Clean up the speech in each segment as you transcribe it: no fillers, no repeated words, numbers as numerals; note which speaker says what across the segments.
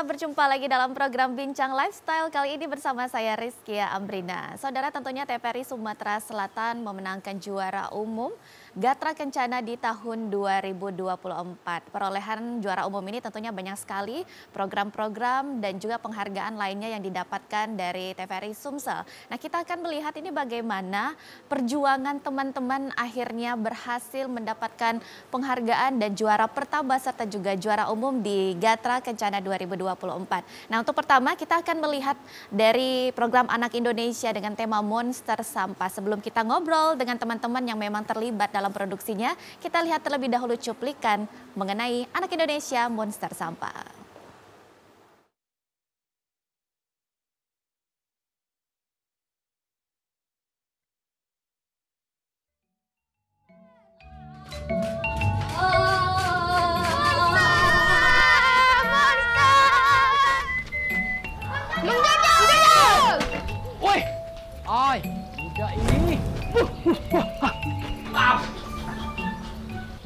Speaker 1: Berjumpa lagi dalam program Bincang Lifestyle, kali ini bersama saya Rizkia Amrina. Saudara, tentunya TVRI Sumatera Selatan memenangkan juara umum Gatra Kencana di tahun 2024. Perolehan juara umum ini tentunya banyak sekali program-program dan juga penghargaan lainnya yang didapatkan dari TVRI Sumsel. Nah, kita akan melihat ini bagaimana perjuangan teman-teman akhirnya berhasil mendapatkan penghargaan dan juara pertama serta juga juara umum di Gatra Kencana 2024. Nah, untuk pertama kita akan melihat dari program Anak Indonesia dengan tema Monster Sampah. Sebelum kita ngobrol dengan teman-teman yang memang terlibat dalam produksinya, kita lihat terlebih dahulu cuplikan mengenai Anak Indonesia Monster Sampah.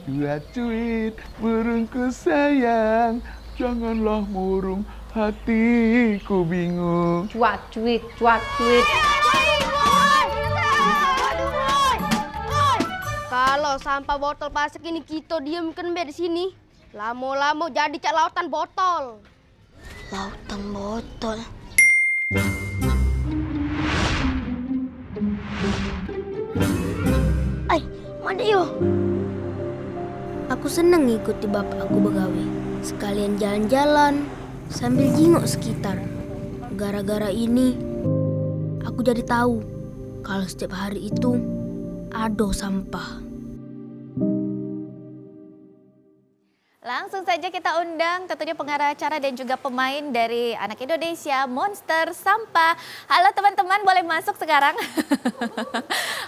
Speaker 2: Dua cuit burungku sayang, janganlah murung, hatiku bingung.
Speaker 3: Cuat cuit, cuat cuit.
Speaker 4: Kalau sampah botol plastik ini kita diamkan di sini, lama-lama jadi cak lautan botol. Lautan botol. Ay, mana yuk?
Speaker 5: Aku seneng ikuti bapak aku begawe. Sekalian jalan-jalan sambil jingok sekitar. Gara-gara ini, aku jadi tahu kalau setiap hari itu ada sampah.
Speaker 1: Langsung saja kita undang tentunya pengarah acara dan juga pemain dari Anak Indonesia Monster Sampah. Halo teman-teman, boleh masuk sekarang?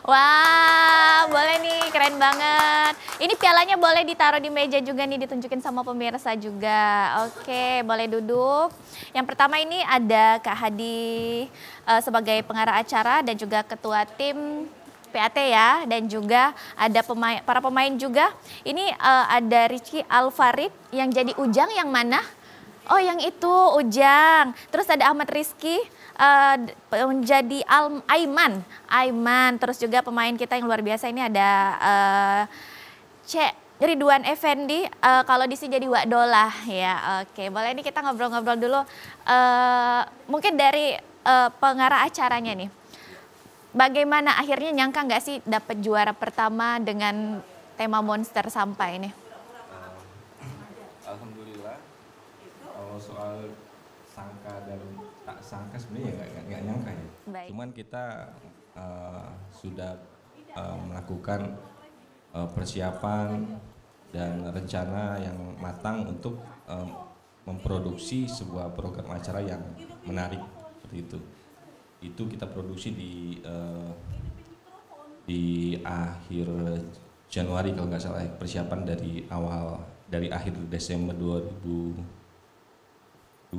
Speaker 1: Wah, boleh nih, keren banget. Ini pialanya boleh ditaruh di meja juga nih, ditunjukin sama pemirsa juga. Oke, boleh duduk. Yang pertama ini ada Kak Hadi sebagai pengarah acara dan juga ketua tim PAT ya, dan juga ada para pemain juga. Ini ada Rizky Alfarid yang jadi Ujang, yang mana? Oh, yang itu Ujang. Terus ada Ahmad Rizky menjadi Aiman. Terus juga pemain kita yang luar biasa ini ada Ridwan Effendi, kalau di sini jadi Wak Dolah ya. Oke, boleh nih kita ngobrol-ngobrol dulu. Mungkin dari pengarah acaranya nih. Bagaimana akhirnya, nyangka nggak sih dapat juara pertama dengan tema Monster Sampah ini?
Speaker 6: Alhamdulillah, kalau soal sangka dan tak sangka sebenarnya nggak nyangka ya.
Speaker 1: Baik.
Speaker 6: Cuman kita sudah melakukan persiapan dan rencana yang matang untuk memproduksi sebuah program acara yang menarik seperti itu. Itu kita produksi di akhir Januari kalau nggak salah, persiapan dari akhir Desember 2022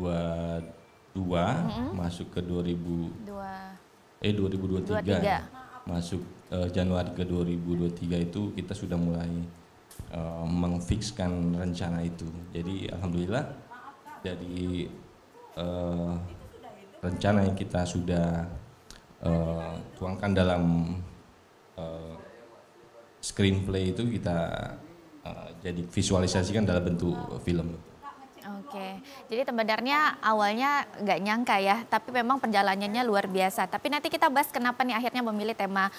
Speaker 6: masuk ke 2023 masuk Januari ke 2023 itu kita sudah mulai mengfikskan rencana itu. Jadi alhamdulillah dari rencana yang kita sudah tuangkan dalam screenplay itu kita jadi visualisasikan dalam bentuk film.
Speaker 1: Oke, jadi sebenarnya awalnya nggak nyangka ya, tapi memang perjalanannya luar biasa. Tapi nanti kita bahas kenapa nih akhirnya memilih tema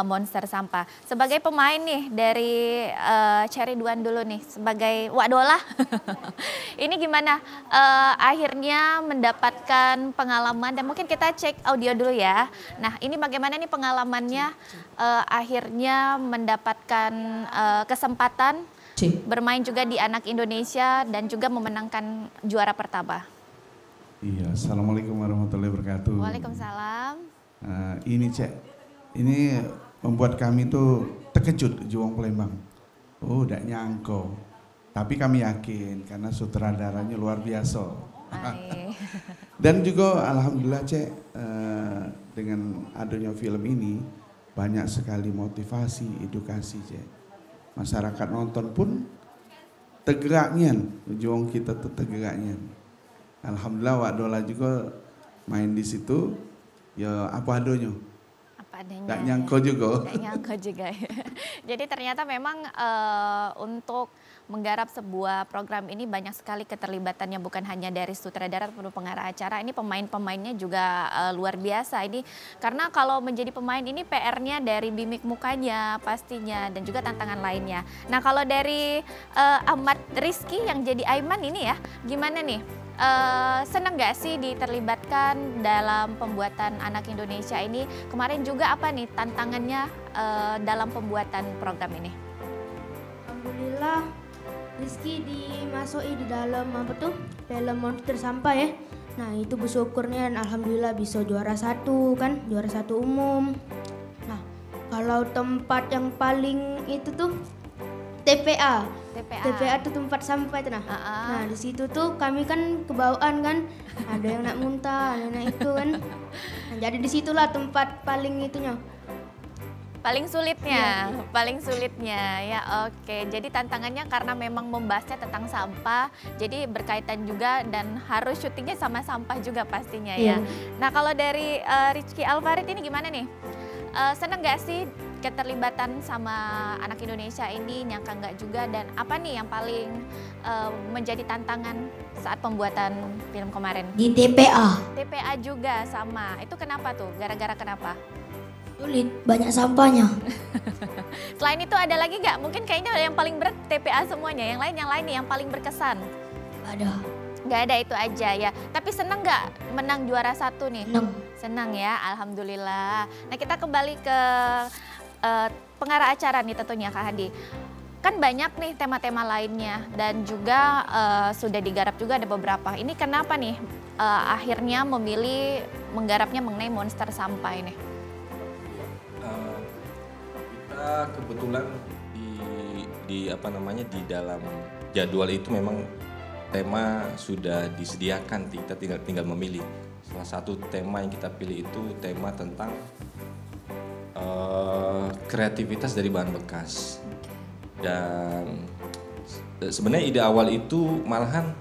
Speaker 1: Monster Sampah. Sebagai pemain nih dari Ridwan dulu nih, sebagai Wak Dolah. Ini gimana akhirnya mendapatkan pengalaman, dan mungkin kita cek audio dulu ya. Nah, ini bagaimana nih pengalamannya akhirnya mendapatkan kesempatan bermain juga di Anak Indonesia dan juga memenangkan juara pertama.
Speaker 2: Iya, assalamualaikum warahmatullahi wabarakatuh.
Speaker 1: Waalaikumsalam.
Speaker 2: Ini Cek, Ini membuat kami tuh terkejut Juang Palembang. Oh, udah nyangko. Tapi kami yakin karena sutradaranya luar biasa. Dan juga alhamdulillah Cek, dengan adanya film ini banyak sekali motivasi, edukasi Cek. Masyarakat nonton pun tergeraknya, juang kita tuh tergeraknya. Alhamdulillah Wak Dola juga main di situ, ya apa adanya.
Speaker 1: Apa adanya.
Speaker 2: Tak nyangka juga.
Speaker 1: Tak nyangka juga ya. Jadi ternyata memang untuk menggarap sebuah program ini banyak sekali keterlibatannya, bukan hanya dari sutradara ataupun pengarah acara. Ini pemain-pemainnya juga luar biasa. Ini karena kalau menjadi pemain ini PR-nya dari mimik mukanya pastinya dan juga tantangan lainnya. Nah kalau dari Ahmad Rizky yang jadi Aiman ini ya, gimana nih? Senang gak sih diterlibatkan dalam pembuatan Anak Indonesia ini? Kemarin juga apa nih tantangannya dalam pembuatan program ini?
Speaker 5: Alhamdulillah Rizky dimasuki di dalam film Monster Sampah ya. Nah itu bersyukurnya dan alhamdulillah bisa juara 1 kan, juara 1 umum. Nah kalau tempat yang paling itu tuh TPA tuh tempat sampah itu nah. Nah di situ tuh kami kan kebawaan kan, ada yang nak muntah, ada yang nak itu kan. Nah, jadi disitulah tempat paling itunya.
Speaker 1: Paling sulitnya ya oke. Jadi tantangannya karena memang membahasnya tentang sampah, jadi berkaitan juga dan harus syutingnya sama sampah juga pastinya ya. Nah kalau dari Rizky Alfarid ini gimana nih? Seneng gak sih keterlibatan sama Anak Indonesia ini, nyangka nggak juga, dan apa nih yang paling menjadi tantangan saat pembuatan film kemarin?
Speaker 5: Di TPA.
Speaker 1: TPA juga sama, itu kenapa tuh? Gara-gara kenapa?
Speaker 5: Sulit, banyak sampahnya.
Speaker 1: Selain itu ada lagi nggak? Mungkin kayaknya yang paling berat TPA semuanya, yang lain nih yang paling berkesan?
Speaker 5: Ada.
Speaker 1: Nggak ada, itu aja ya. Tapi seneng nggak menang juara 1 nih? Senang ya, alhamdulillah. Nah kita kembali ke pengarah acara nih tentunya Kak Hadi. Kan banyak nih tema-tema lainnya dan juga sudah digarap juga ada beberapa. Ini kenapa nih akhirnya memilih menggarapnya mengenai monster sampah ini?
Speaker 6: Kita kebetulan di dalam jadwal itu memang tema sudah disediakan, kita tinggal memilih. Salah satu tema yang kita pilih itu tema tentang kreativitas dari bahan bekas. Dan sebenarnya ide awal itu malahan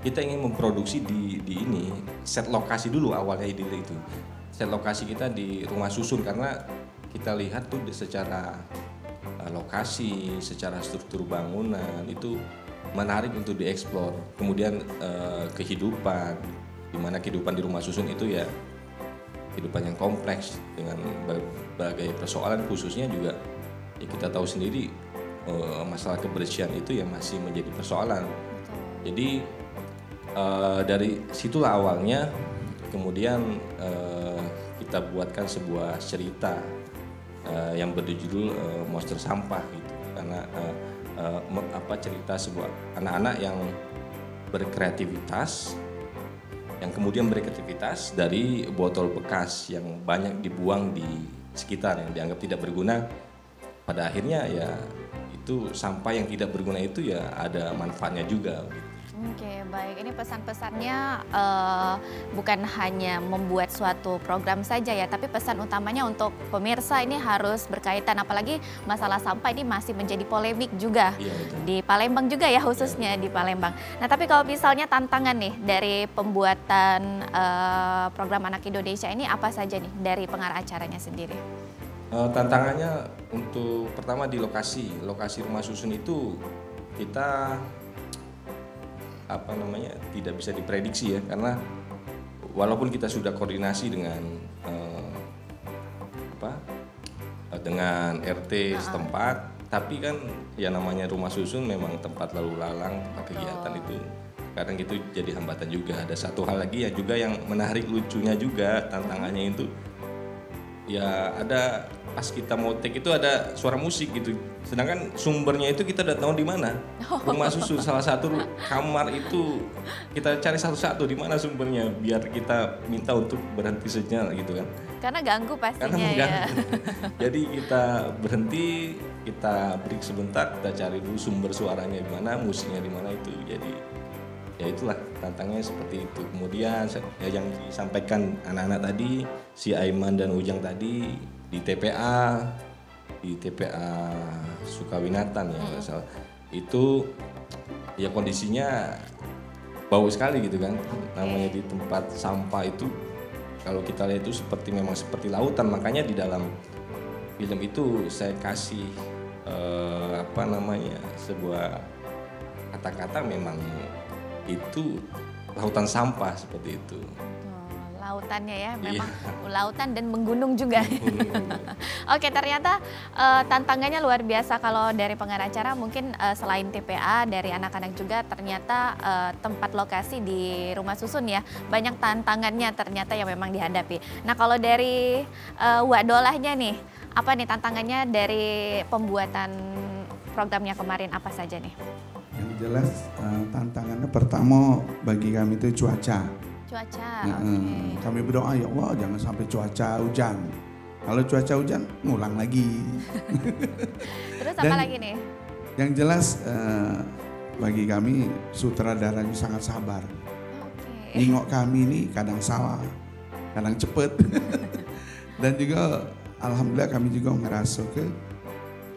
Speaker 6: kita ingin memproduksi di ini, set lokasi dulu awalnya ide itu. Set lokasi kita di rumah susun karena kita lihat tuh secara lokasi, secara struktur bangunan itu menarik untuk dieksplor. Kemudian kehidupan, di mana kehidupan di rumah susun itu ya kehidupan yang kompleks dengan berbagai persoalan, khususnya juga ya kita tahu sendiri masalah kebersihan itu ya masih menjadi persoalan. Jadi dari situlah awalnya, kemudian kita buatkan sebuah cerita yang berjudul Monster Sampah gitu, karena cerita sebuah anak-anak yang berkreativitas, yang kemudian berkreativitas dari botol bekas yang banyak dibuang di sekitar yang dianggap tidak berguna. Pada akhirnya ya itu sampah yang tidak berguna itu ya ada manfaatnya juga.
Speaker 1: Oke, baik. Ini pesan-pesannya bukan hanya membuat suatu program saja ya, tapi pesan utamanya untuk pemirsa ini harus berkaitan, apalagi masalah sampah ini masih menjadi polemik juga di Palembang juga ya, khususnya di Palembang. Nah, tapi kalau misalnya tantangan nih dari pembuatan program Anak Indonesia ini apa saja nih dari pengarah acaranya sendiri?
Speaker 6: Tantangannya untuk pertama di lokasi rumah susun itu kita tidak bisa diprediksi ya, karena walaupun kita sudah koordinasi dengan dengan RT setempat, tapi kan ya namanya rumah susun memang tempat lalu lalang, tempat kegiatan itu kadang itu jadi hambatan juga. Ada satu hal lagi ya juga yang menarik, lucunya juga tantangannya itu ya ada pas kita mau take itu ada suara musik gitu. Sedangkan sumbernya itu kita udah tahu di mana. Rumah susu salah satu kamar itu kita cari satu-satu di mana sumbernya biar kita minta untuk berhenti sejenak gitu kan.
Speaker 1: Karena ganggu
Speaker 6: Karena
Speaker 1: pastinya ya.
Speaker 6: mengganggu. Jadi kita berhenti, kita break sebentar, kita cari dulu sumber suaranya di mana, musiknya di mana itu. Jadi ya itulah tantangannya seperti itu. Kemudian ya yang disampaikan anak-anak tadi, si Aiman dan Ujang tadi di TPA Sukawinatan ya nggak salah. Itu ya kondisinya bau sekali gitu kan. Namanya di tempat sampah itu kalau kita lihat itu memang seperti lautan. Makanya di dalam film itu saya kasih sebuah kata-kata memang itu lautan sampah seperti itu.
Speaker 1: Lautannya ya, memang lautan dan menggunung juga. Oke, ternyata tantangannya luar biasa kalau dari pengacara mungkin selain TPA dari anak-anak juga ternyata tempat lokasi di rumah susun ya banyak tantangannya ternyata yang memang dihadapi. Nah kalau dari Wak Dolahnya nih, apa nih tantangannya dari pembuatan programnya kemarin apa saja nih?
Speaker 2: Yang jelas tantangannya pertama bagi kami itu cuaca.
Speaker 1: Cuaca,
Speaker 2: Kami berdoa ya Allah jangan sampai cuaca hujan. Kalau cuaca hujan ngulang lagi.
Speaker 1: Terus apa lagi nih?
Speaker 2: Yang jelas bagi kami sutradaranya sangat sabar. Nengok kami ini kadang salah, kadang cepet. Dan juga alhamdulillah kami juga ngerasa ke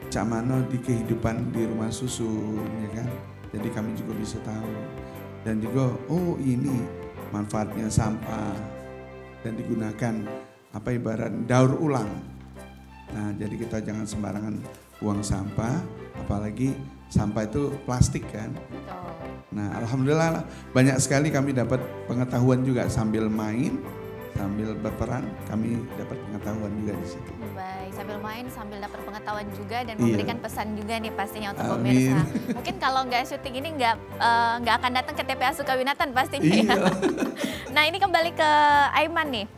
Speaker 2: cak mana di kehidupan di rumah susun ya kan. Jadi kami juga bisa tahu. Dan juga oh ini manfaatnya sampah dan digunakan ibarat daur ulang. Nah, jadi kita jangan sembarangan buang sampah, apalagi sampah itu plastik kan. Nah, alhamdulillah banyak sekali kami dapat pengetahuan juga sambil main, sambil berperan, kami dapat pengetahuan juga di situ.
Speaker 1: Baik, sambil main, sambil dapat pengetahuan juga dan memberikan pesan juga nih pastinya untuk pemirsa. Mungkin kalau nggak syuting ini nggak akan datang ke TPA Sukawinatan pastinya. Ya. Nah ini kembali ke Aiman nih.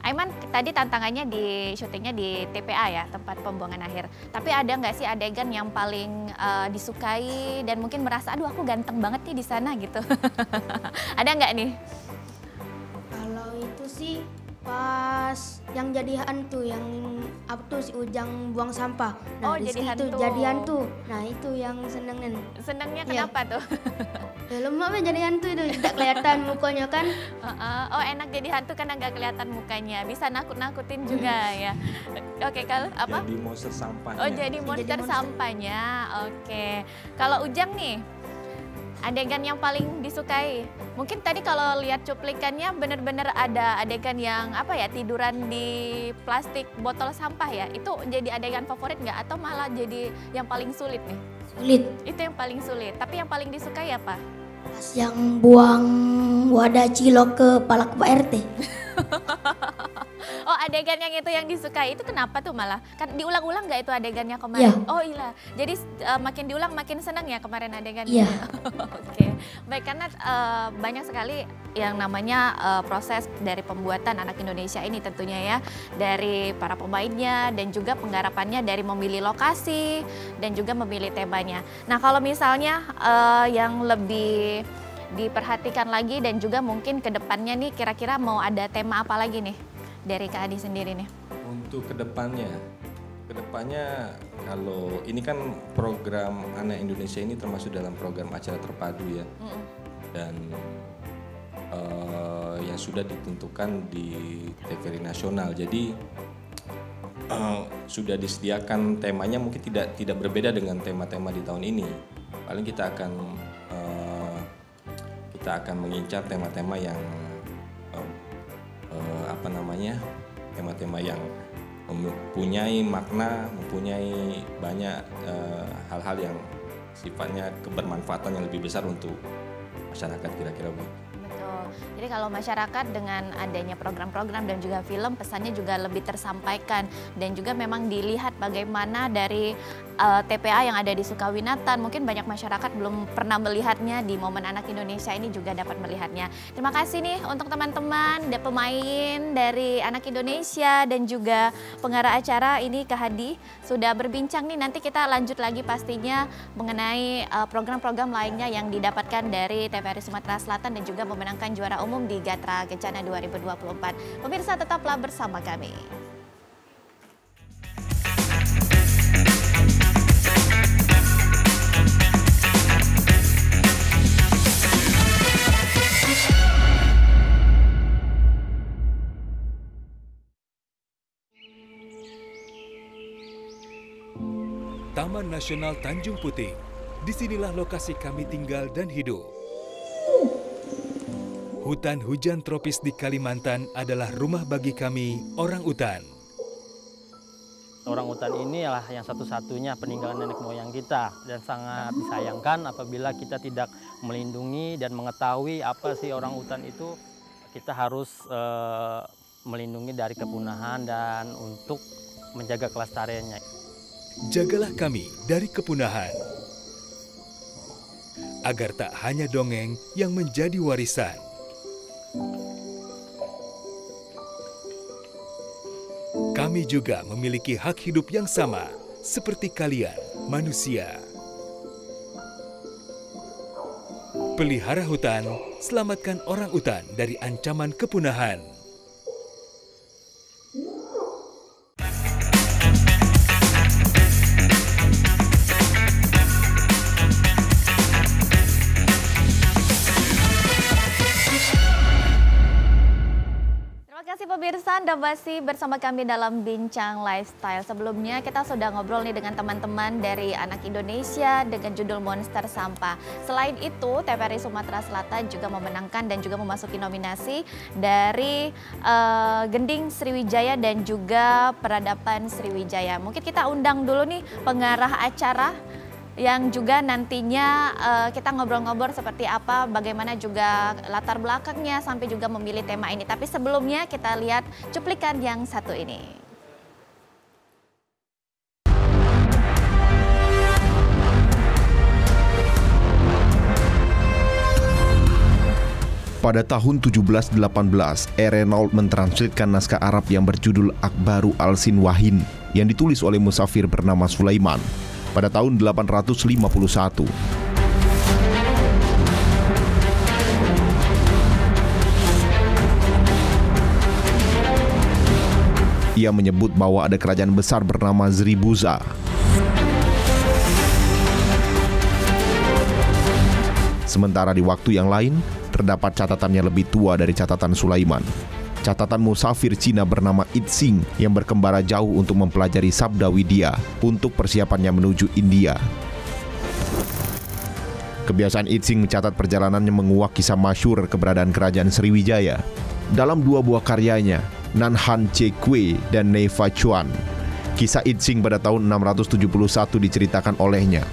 Speaker 1: Aiman tadi tantangannya di syutingnya di TPA ya, tempat pembuangan akhir. Tapi ada nggak sih adegan yang paling disukai dan mungkin merasa aduh aku ganteng banget nih di sana gitu. Ada nggak nih?
Speaker 5: Kalau itu sih pas yang jadi hantu, yang apa tuh si Ujang buang sampah. Nah,
Speaker 1: jadi hantu.
Speaker 5: Jadi hantu. Nah, itu yang senengin.
Speaker 1: Senengnya kenapa tuh?
Speaker 5: Ya lemak jadi hantu itu, tidak kelihatan mukanya kan.
Speaker 1: Oh enak jadi hantu karena nggak kelihatan mukanya. Bisa nakut-nakutin juga ya. Oke, kalau apa?
Speaker 6: Jadi monster sampahnya.
Speaker 1: Oh jadi monster sampahnya. Oke. Kalau Ujang nih, adegan yang paling disukai? Mungkin tadi kalau lihat cuplikannya benar-benar ada adegan yang tiduran di plastik botol sampah ya. Itu jadi adegan favorit nggak atau malah jadi yang paling sulit nih?
Speaker 5: Sulit.
Speaker 1: Itu yang paling sulit. Tapi yang paling disukai apa?
Speaker 5: Pas yang buang wadah cilok ke kepala RT.
Speaker 1: Oh adegan yang itu yang disukai, itu kenapa tuh malah? Kan diulang-ulang nggak itu adegannya kemarin?
Speaker 5: Iya.
Speaker 1: Oh iya, jadi makin diulang makin senang ya kemarin adegannya?
Speaker 5: Iya.
Speaker 1: Oke, baik karena banyak sekali yang namanya proses dari pembuatan Anak Indonesia ini tentunya ya. Dari para pemainnya dan juga penggarapannya dari memilih lokasi dan juga memilih temanya. Nah kalau misalnya yang lebih diperhatikan lagi dan juga mungkin ke depannya nih kira-kira mau ada tema apa lagi nih dari Kak Adi sendiri nih?
Speaker 6: Untuk kedepannya kalau ini kan program Anak Indonesia ini termasuk dalam program acara terpadu ya. Dan yang sudah ditentukan di TVRI nasional. Jadi sudah disediakan temanya mungkin tidak berbeda dengan tema-tema di tahun ini. Paling kita akan mengincar tema-tema yang tema-tema yang mempunyai makna, mempunyai banyak hal-hal yang sifatnya kebermanfaatan yang lebih besar untuk masyarakat kira-kira Bu.
Speaker 1: Betul. Jadi kalau masyarakat dengan adanya program-program dan juga film pesannya juga lebih tersampaikan dan juga memang dilihat bagaimana dari TPA yang ada di Sukawinatan. Mungkin banyak masyarakat belum pernah melihatnya, di Momen Anak Indonesia ini juga dapat melihatnya. Terima kasih nih untuk teman-teman, pemain dari Anak Indonesia dan juga pengarah acara ini Kak Hadi sudah berbincang nih. Nanti kita lanjut lagi pastinya mengenai program-program lainnya yang didapatkan dari TVRI Sumatera Selatan dan juga memenangkan juara umum di Gatra Kencana 2024. Pemirsa, tetaplah bersama kami.
Speaker 7: Taman Nasional Tanjung Puting. Disinilah lokasi kami tinggal dan hidup. Hutan hujan tropis di Kalimantan adalah rumah bagi kami, orang utan.
Speaker 8: Orang utan ini adalah yang satu-satunya peninggalan nenek moyang kita dan sangat disayangkan apabila kita tidak melindungi dan mengetahui apa sih orang utan itu. Kita harus melindungi dari kepunahan dan untuk menjaga kelestariannya.
Speaker 7: Jagalah kami dari kepunahan, agar tak hanya dongeng yang menjadi warisan. Kami juga memiliki hak hidup yang sama, seperti kalian, manusia. Pelihara hutan, selamatkan orang utan dari ancaman kepunahan.
Speaker 1: Pemirsa, Anda masih bersama kami dalam Bincang Lifestyle. Sebelumnya kita sudah ngobrol nih dengan teman-teman dari Anak Indonesia dengan judul Monster Sampah. Selain itu, TVRI Sumatera Selatan juga memenangkan dan juga memasuki nominasi dari Gending Sriwijaya dan juga Peradaban Sriwijaya. Mungkin kita undang dulu nih pengarah acara yang juga nantinya kita ngobrol-ngobrol seperti apa, bagaimana juga latar belakangnya sampai juga memilih tema ini. Tapi sebelumnya kita lihat cuplikan yang satu ini.
Speaker 9: Pada tahun 1718, Renault mentranslitkan naskah Arab yang berjudul Akbaru al-Sinwahin yang ditulis oleh musafir bernama Sulaiman pada tahun 851. Ia menyebut bahwa ada kerajaan besar bernama Zribuza. Sementara di waktu yang lain, terdapat catatannya lebih tua dari catatan Sulaiman. Catatan musafir Cina bernama Itsing yang berkembara jauh untuk mempelajari Sabda Widya untuk persiapannya menuju India. Kebiasaan Itsing mencatat perjalanannya menguak kisah masyhur keberadaan kerajaan Sriwijaya. Dalam dua buah karyanya, Nanhan Chekwe dan Neva Chuan, kisah Itsing pada tahun 671 diceritakan olehnya.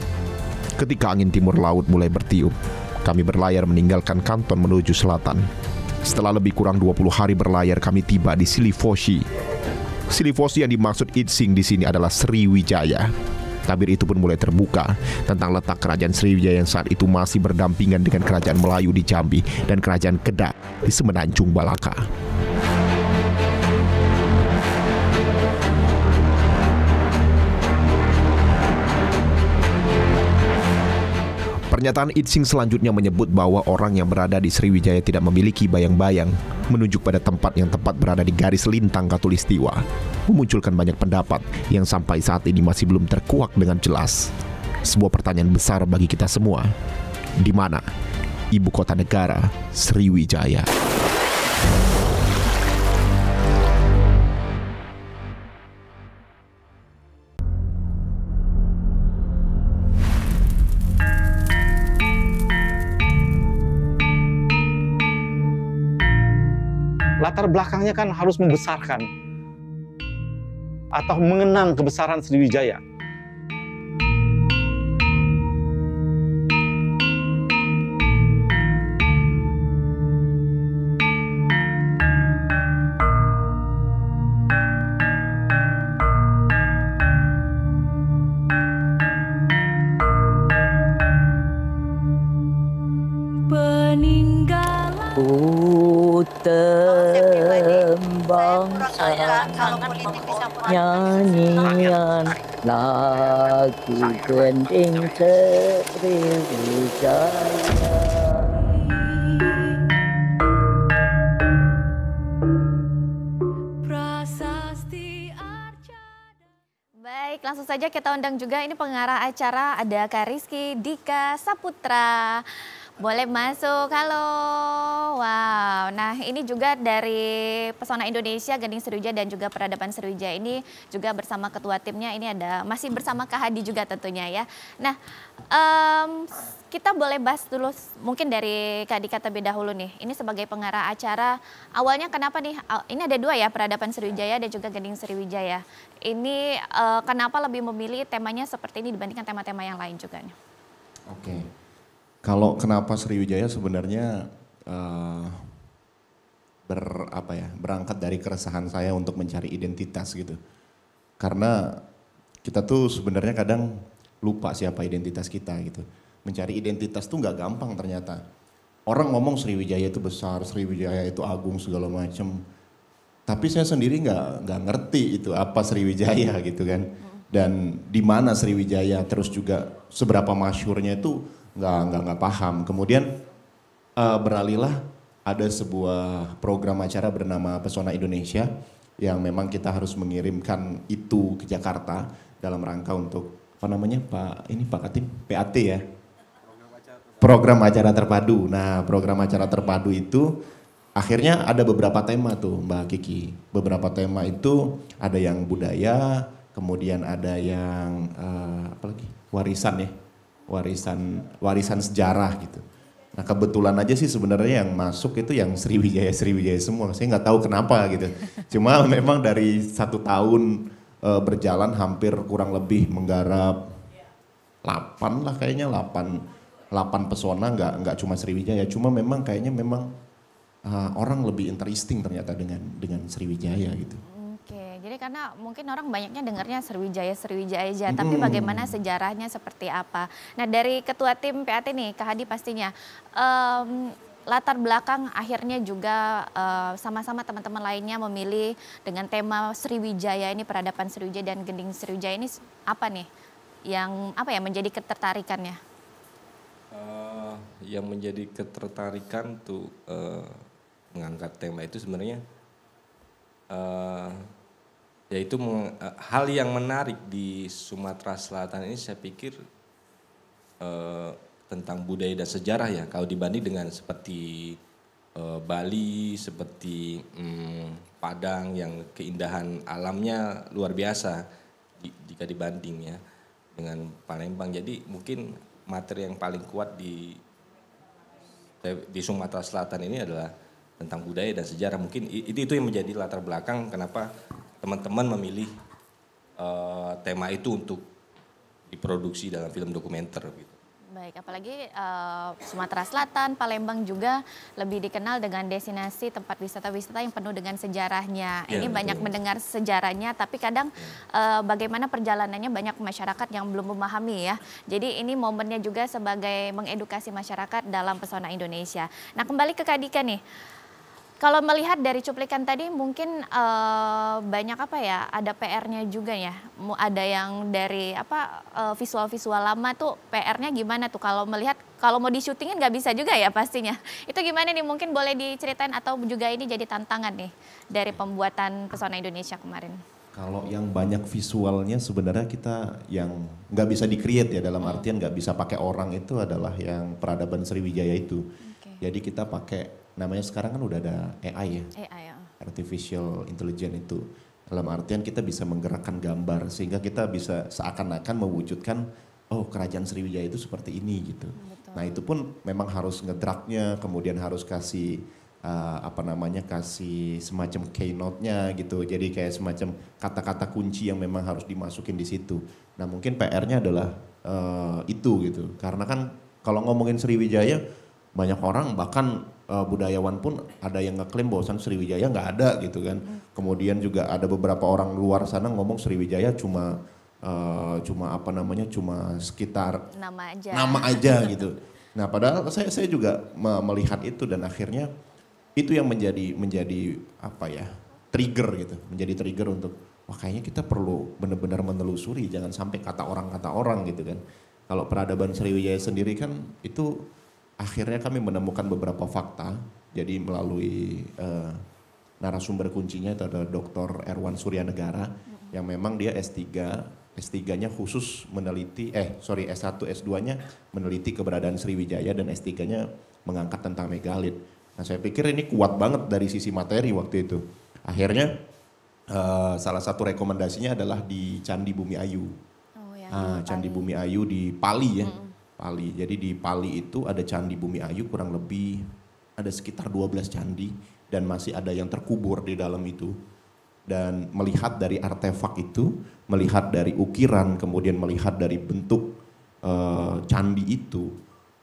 Speaker 9: Ketika angin timur laut mulai bertiup, kami berlayar meninggalkan Kanton menuju selatan. Setelah lebih kurang 20 hari berlayar, kami tiba di Silifoshi. Silifoshi yang dimaksud Itsing di sini adalah Sriwijaya. Tabir itu pun mulai terbuka tentang letak kerajaan Sriwijaya yang saat itu masih berdampingan dengan kerajaan Melayu di Jambi dan kerajaan Kedah di Semenanjung Balaka. Pernyataan Itsing selanjutnya menyebut bahwa orang yang berada di Sriwijaya tidak memiliki bayang-bayang, menunjuk pada tempat yang tepat berada di garis lintang Katulistiwa, memunculkan banyak pendapat yang sampai saat ini masih belum terkuak dengan jelas. Sebuah pertanyaan besar bagi kita semua, di mana ibu kota negara Sriwijaya?
Speaker 10: Latar belakangnya kan harus membesarkan atau mengenang kebesaran Sriwijaya.
Speaker 11: nyanyian lagu gending Sriwijaya.
Speaker 1: Baik, langsung saja kita undang juga ini pengarah acara, ada Kak Rizky Dika Saputra. Boleh masuk, halo. Wow, nah ini juga dari Pesona Indonesia, Gending Sriwijaya dan juga Peradaban Sriwijaya ini juga bersama ketua timnya, ini ada masih bersama Kak Hadi juga tentunya ya. Nah, kita boleh bahas dulu mungkin dari Kak Dika terlebih dahulu nih. Ini sebagai pengarah acara, awalnya kenapa nih, ini ada dua ya, Peradaban Sriwijaya dan juga Gending Sriwijaya. Ini kenapa lebih memilih temanya seperti ini dibandingkan tema-tema yang lain juga nih?
Speaker 9: Oke. Kalau kenapa Sriwijaya sebenarnya berangkat dari keresahan saya untuk mencari identitas gitu. Karena kita tuh sebenarnya kadang lupa siapa identitas kita gitu. Mencari identitas tuh nggak gampang ternyata. Orang ngomong Sriwijaya itu besar, Sriwijaya itu agung segala macem. Tapi saya sendiri nggak ngerti itu apa Sriwijaya gitu kan. Dan di mana Sriwijaya, terus juga seberapa masyhurnya itu nggak paham. Kemudian beralihlah ada sebuah program acara bernama Pesona Indonesia yang memang kita harus mengirimkan itu ke Jakarta dalam rangka untuk apa namanya Pak Katim, PAT ya. Program acara terpadu. Nah, program acara terpadu itu akhirnya ada beberapa tema tuh Mbak Kiki. Beberapa tema itu ada yang budaya, kemudian ada yang apa lagi? Warisan ya. Warisan sejarah gitu. Nah kebetulan aja sih sebenarnya yang masuk itu yang Sriwijaya semua. Saya nggak tahu kenapa gitu. Cuma memang dari 1 tahun berjalan hampir kurang lebih menggarap 8 lah kayaknya 8 pesona nggak cuma Sriwijaya. Cuma memang kayaknya orang lebih interesting ternyata dengan Sriwijaya gitu.
Speaker 1: Oke, jadi karena mungkin orang banyaknya dengarnya Sriwijaya aja, tapi bagaimana sejarahnya seperti apa. Nah dari ketua tim PAT nih, Kak Hadi pastinya, latar belakang akhirnya juga sama-sama teman-teman lainnya memilih dengan tema Sriwijaya ini, Peradaban Sriwijaya dan Gending Sriwijaya ini apa nih yang menjadi ketertarikannya?
Speaker 6: Yang menjadi ketertarikan tuh mengangkat tema itu sebenarnya yaitu hal yang menarik di Sumatera Selatan ini saya pikir tentang budaya dan sejarah ya, kalau dibanding dengan seperti Bali, seperti Padang yang keindahan alamnya luar biasa jika dibanding ya dengan Palembang. Jadi mungkin materi yang paling kuat di Sumatera Selatan ini adalah tentang budaya dan sejarah. Mungkin itu yang menjadi latar belakang kenapa teman-teman memilih tema itu untuk diproduksi dalam film dokumenter gitu.
Speaker 1: Baik, apalagi Sumatera Selatan, Palembang juga lebih dikenal dengan destinasi tempat wisata-wisata yang penuh dengan sejarahnya. Ini banyak mendengar sejarahnya, tapi kadang bagaimana perjalanannya banyak masyarakat yang belum memahami ya. Jadi ini momennya juga sebagai mengedukasi masyarakat dalam Pesona Indonesia. Nah kembali ke Kak Dika nih. Kalau melihat dari cuplikan tadi mungkin banyak ada PR-nya juga ya. Ada yang dari visual-visual lama tuh PR-nya gimana tuh kalau melihat, kalau mau di-syutingin nggak bisa juga ya pastinya. Itu gimana nih, mungkin boleh diceritain atau juga ini jadi tantangan nih dari pembuatan Pesona Indonesia kemarin?
Speaker 9: Kalau yang banyak visualnya sebenarnya kita yang nggak bisa di-create ya, dalam artian nggak bisa pakai orang, itu adalah yang Peradaban Sriwijaya itu. Jadi kita pakai, namanya sekarang kan udah ada AI ya, Artificial Intelligence itu. Dalam artian kita bisa menggerakkan gambar sehingga kita bisa seakan-akan mewujudkan, oh kerajaan Sriwijaya itu seperti ini gitu. Nah itu pun memang harus ngedragnya, kemudian harus kasih kasih semacam keynote-nya gitu. Jadi kayak semacam kata-kata kunci yang memang harus dimasukin di situ. Nah mungkin PR-nya adalah itu gitu. Karena kan kalau ngomongin Sriwijaya, banyak orang bahkan budayawan pun ada yang ngeklaim bahwasan Sriwijaya nggak ada gitu kan. Kemudian juga ada beberapa orang luar sana ngomong Sriwijaya cuma sekitar nama aja gitu. Nah padahal saya juga melihat itu, dan akhirnya itu yang menjadi trigger gitu, menjadi trigger untuk wah kayaknya kita perlu benar-benar menelusuri, jangan sampai kata orang gitu kan. Kalau peradaban Sriwijaya sendiri kan itu akhirnya kami menemukan beberapa fakta, jadi melalui narasumber kuncinya itu ada Dr. Erwan Suryanegara yang memang dia S3-nya khusus meneliti, S1, S2-nya meneliti keberadaan Sriwijaya dan S3-nya mengangkat tentang megalit. Nah saya pikir ini kuat banget dari sisi materi waktu itu. Akhirnya salah satu rekomendasinya adalah di Candi Bumi Ayu. Candi Bumi Ayu di Pali ya. Pali. Jadi di Pali itu ada Candi Bumi Ayu kurang lebih ada sekitar 12 candi dan masih ada yang terkubur di dalam itu. Dan melihat dari artefak itu, melihat dari ukiran, kemudian melihat dari bentuk candi itu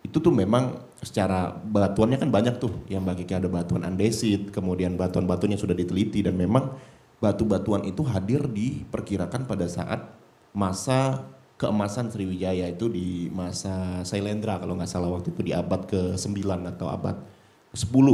Speaker 9: tuh memang secara batuannya kan banyak tuh. Yang baginya ada batuan andesit, kemudian batuan-batuannya sudah diteliti dan memang batu-batuan itu hadir diperkirakan pada saat masa keemasan Sriwijaya itu di masa Sailendra kalau nggak salah waktu itu di abad ke-9 atau abad ke-10.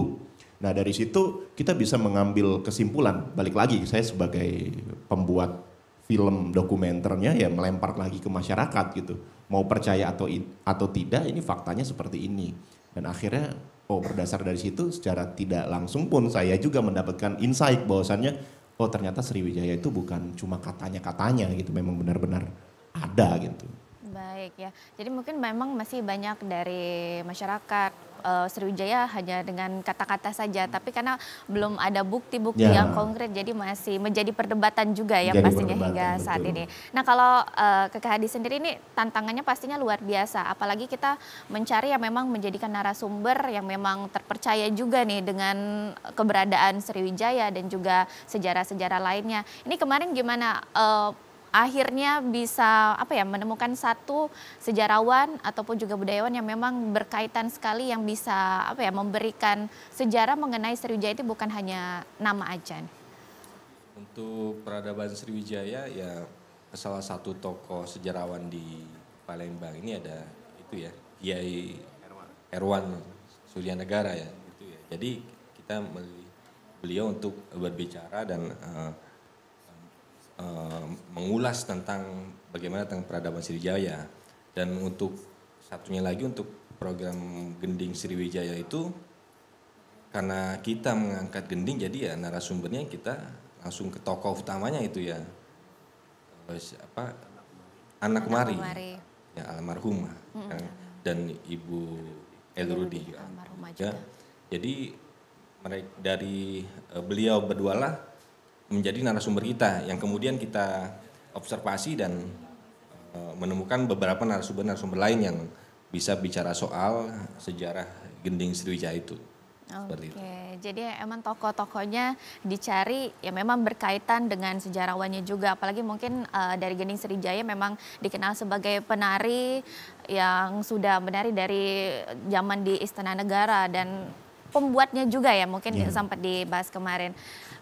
Speaker 9: Nah dari situ kita bisa mengambil kesimpulan, balik lagi saya sebagai pembuat film dokumenternya ya melempar lagi ke masyarakat gitu. Mau percaya atau tidak ini faktanya seperti ini. Dan akhirnya berdasar dari situ secara tidak langsung pun saya juga mendapatkan insight bahwasannya ternyata Sriwijaya itu bukan cuma katanya-katanya gitu, memang benar-benar ada gitu.
Speaker 1: Baik ya, jadi mungkin memang masih banyak dari masyarakat Sriwijaya hanya dengan kata-kata saja, tapi karena belum ada bukti-bukti yang konkret, jadi masih menjadi perdebatan juga ya pastinya hingga saat ini. Nah kalau KKHD sendiri ini tantangannya pastinya luar biasa, apalagi kita mencari yang memang menjadikan narasumber yang memang terpercaya juga nih dengan keberadaan Sriwijaya dan juga sejarah-sejarah lainnya. Ini kemarin gimana? Akhirnya bisa menemukan satu sejarawan ataupun juga budayawan yang memang berkaitan sekali yang bisa memberikan sejarah mengenai Sriwijaya itu bukan hanya nama aja.
Speaker 6: Untuk peradaban Sriwijaya ya salah satu tokoh sejarawan di Palembang ini ada itu ya Kiai Erwan Suryanegara ya gitu ya. Jadi kita beliau untuk berbicara dan mengulas tentang bagaimana tentang peradaban Sriwijaya. Dan untuk satunya lagi untuk program Gending Sriwijaya itu karena kita mengangkat gending jadi ya narasumbernya kita langsung ke tokoh utamanya itu ya Anak Mari ya almarhumah dan Ibu Elrudi ya. Jadi dari beliau berdualah menjadi narasumber kita yang kemudian kita observasi dan menemukan beberapa narasumber lain yang bisa bicara soal sejarah Gending Sriwijaya itu. Oke, jadi emang tokoh-tokohnya dicari yang memang berkaitan dengan sejarawannya juga, apalagi mungkin dari Gending Sriwijaya memang dikenal sebagai penari yang sudah menari dari zaman di Istana Negara dan pembuatnya juga ya mungkin sempat dibahas kemarin.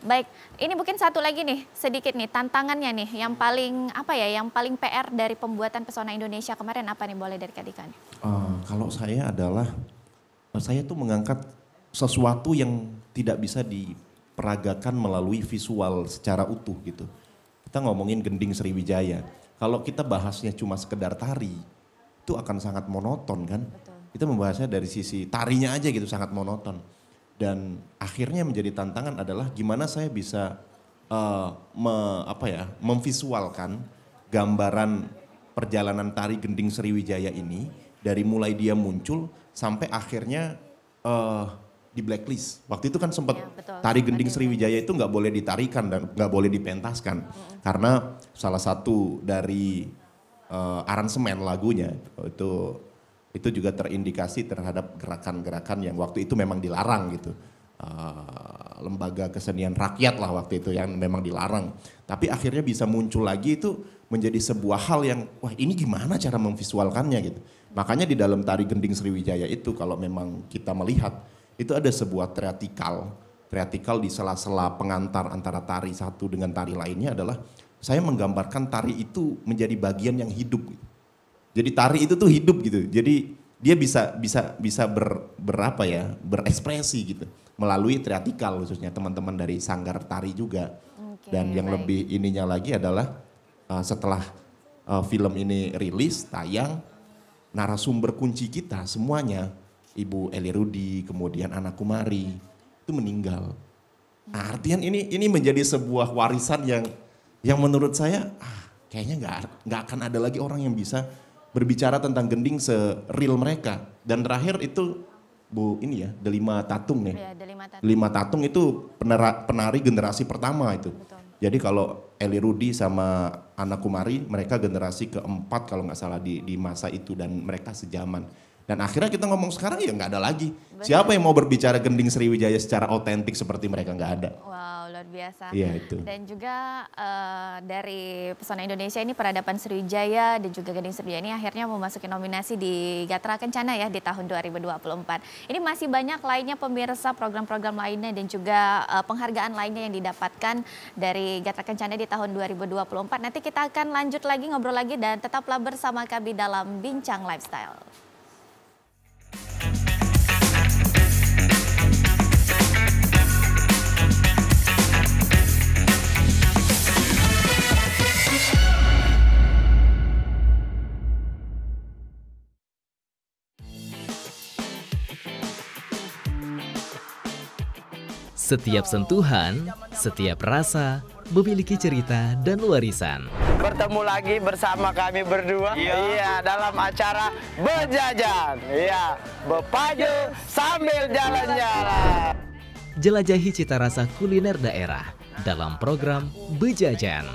Speaker 6: Baik, ini mungkin satu lagi nih, sedikit nih tantangannya nih, yang paling yang paling PR dari pembuatan Pesona Indonesia kemarin apa nih, boleh dari Kak Dika nih?
Speaker 9: Kalau saya adalah, saya tuh mengangkat sesuatu yang tidak bisa diperagakan melalui visual secara utuh gitu. Kita ngomongin Gending Sriwijaya, kalau kita bahasnya cuma sekedar tari, itu akan sangat monoton kan? Betul. Kita membahasnya dari sisi tarinya aja gitu, sangat monoton. Dan akhirnya menjadi tantangan adalah gimana saya bisa memvisualkan gambaran perjalanan tari Gending Sriwijaya ini dari mulai dia muncul sampai akhirnya di blacklist. Waktu itu kan sempat tari Gending Sriwijaya itu nggak boleh ditarikan dan nggak boleh dipentaskan karena salah satu dari aransemen lagunya itu juga terindikasi terhadap gerakan-gerakan yang waktu itu memang dilarang gitu. Lembaga kesenian rakyat lah waktu itu yang memang dilarang. Tapi akhirnya bisa muncul lagi itu menjadi sebuah hal yang wah ini gimana cara memvisualkannya gitu. Makanya di dalam tari Gending Sriwijaya itu kalau memang kita melihat itu ada sebuah teatrikal di sela-sela pengantar antara tari satu dengan tari lainnya adalah saya menggambarkan tari itu menjadi bagian yang hidup gitu. Jadi tari itu tuh hidup gitu. Jadi dia bisa berekspresi gitu melalui teatrikal khususnya teman-teman dari sanggar tari juga. Dan yang lebih ininya lagi adalah setelah film ini rilis, tayang, narasumber kunci kita semuanya, Ibu Eli Rudi, kemudian Ana Kumari, itu meninggal. Nah, artian ini menjadi sebuah warisan yang menurut saya kayaknya nggak akan ada lagi orang yang bisa berbicara tentang gending se-real mereka. Dan terakhir itu Bu ini ya, Delima Tatung ya. Delima Tatung itu penari generasi pertama itu. Betul. Jadi kalau Eli Rudi sama Ana Kumari mereka generasi keempat kalau nggak salah di masa itu dan mereka sejaman. Dan akhirnya kita ngomong sekarang ya nggak ada lagi. Betul. Siapa yang mau berbicara gending Sriwijaya secara otentik seperti mereka, nggak ada.
Speaker 1: Wow, luar biasa.
Speaker 9: Iya itu.
Speaker 1: Dan juga dari Pesona Indonesia ini Peradaban Sriwijaya dan juga Gending Sriwijaya ini akhirnya memasuki nominasi di Gatra Kencana ya di tahun 2024. Ini masih banyak lainnya pemirsa program-program lainnya dan juga penghargaan lainnya yang didapatkan dari Gatra Kencana di tahun 2024. Nanti kita akan lanjut lagi ngobrol lagi dan tetaplah bersama kami dalam Bincang Lifestyle.
Speaker 12: Setiap sentuhan, setiap rasa, memiliki cerita dan warisan.
Speaker 13: Bertemu lagi bersama kami berdua, iya dalam acara Bejajan, iya Bepajo sambil jalan-jalan.
Speaker 12: Jelajahi cita rasa kuliner daerah dalam program Bejajan,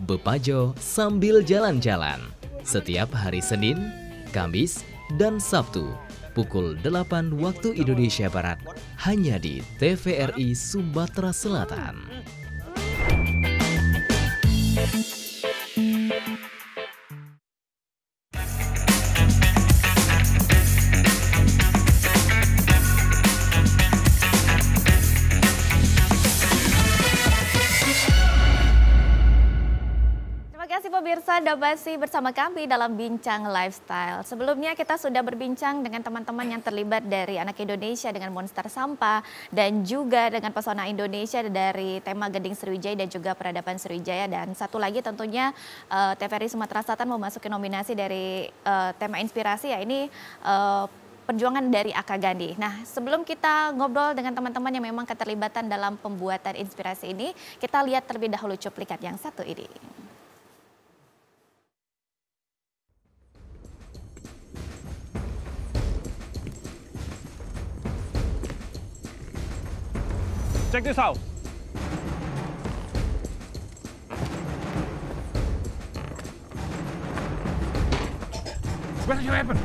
Speaker 12: Bepajo sambil jalan-jalan. Setiap hari Senin, Kamis, dan Sabtu. Pukul 8 waktu Indonesia Barat, hanya di TVRI Sumatera Selatan.
Speaker 1: Pemirsa, Anda masih bersama kami dalam Bincang Lifestyle. Sebelumnya kita sudah berbincang dengan teman-teman yang terlibat dari Anak Indonesia dengan Monster Sampah dan juga dengan Pesona Indonesia dari tema Gending Sriwijaya dan juga Peradaban Sriwijaya. Dan satu lagi tentunya TVRI Sumatera Selatan memasuki nominasi dari tema inspirasi, ya ini perjuangan dari Akagani. Nah, sebelum kita ngobrol dengan teman-teman yang memang keterlibatan dalam pembuatan inspirasi ini, kita lihat terlebih dahulu cuplikan yang satu ini.
Speaker 14: Check this out. What's your weapon?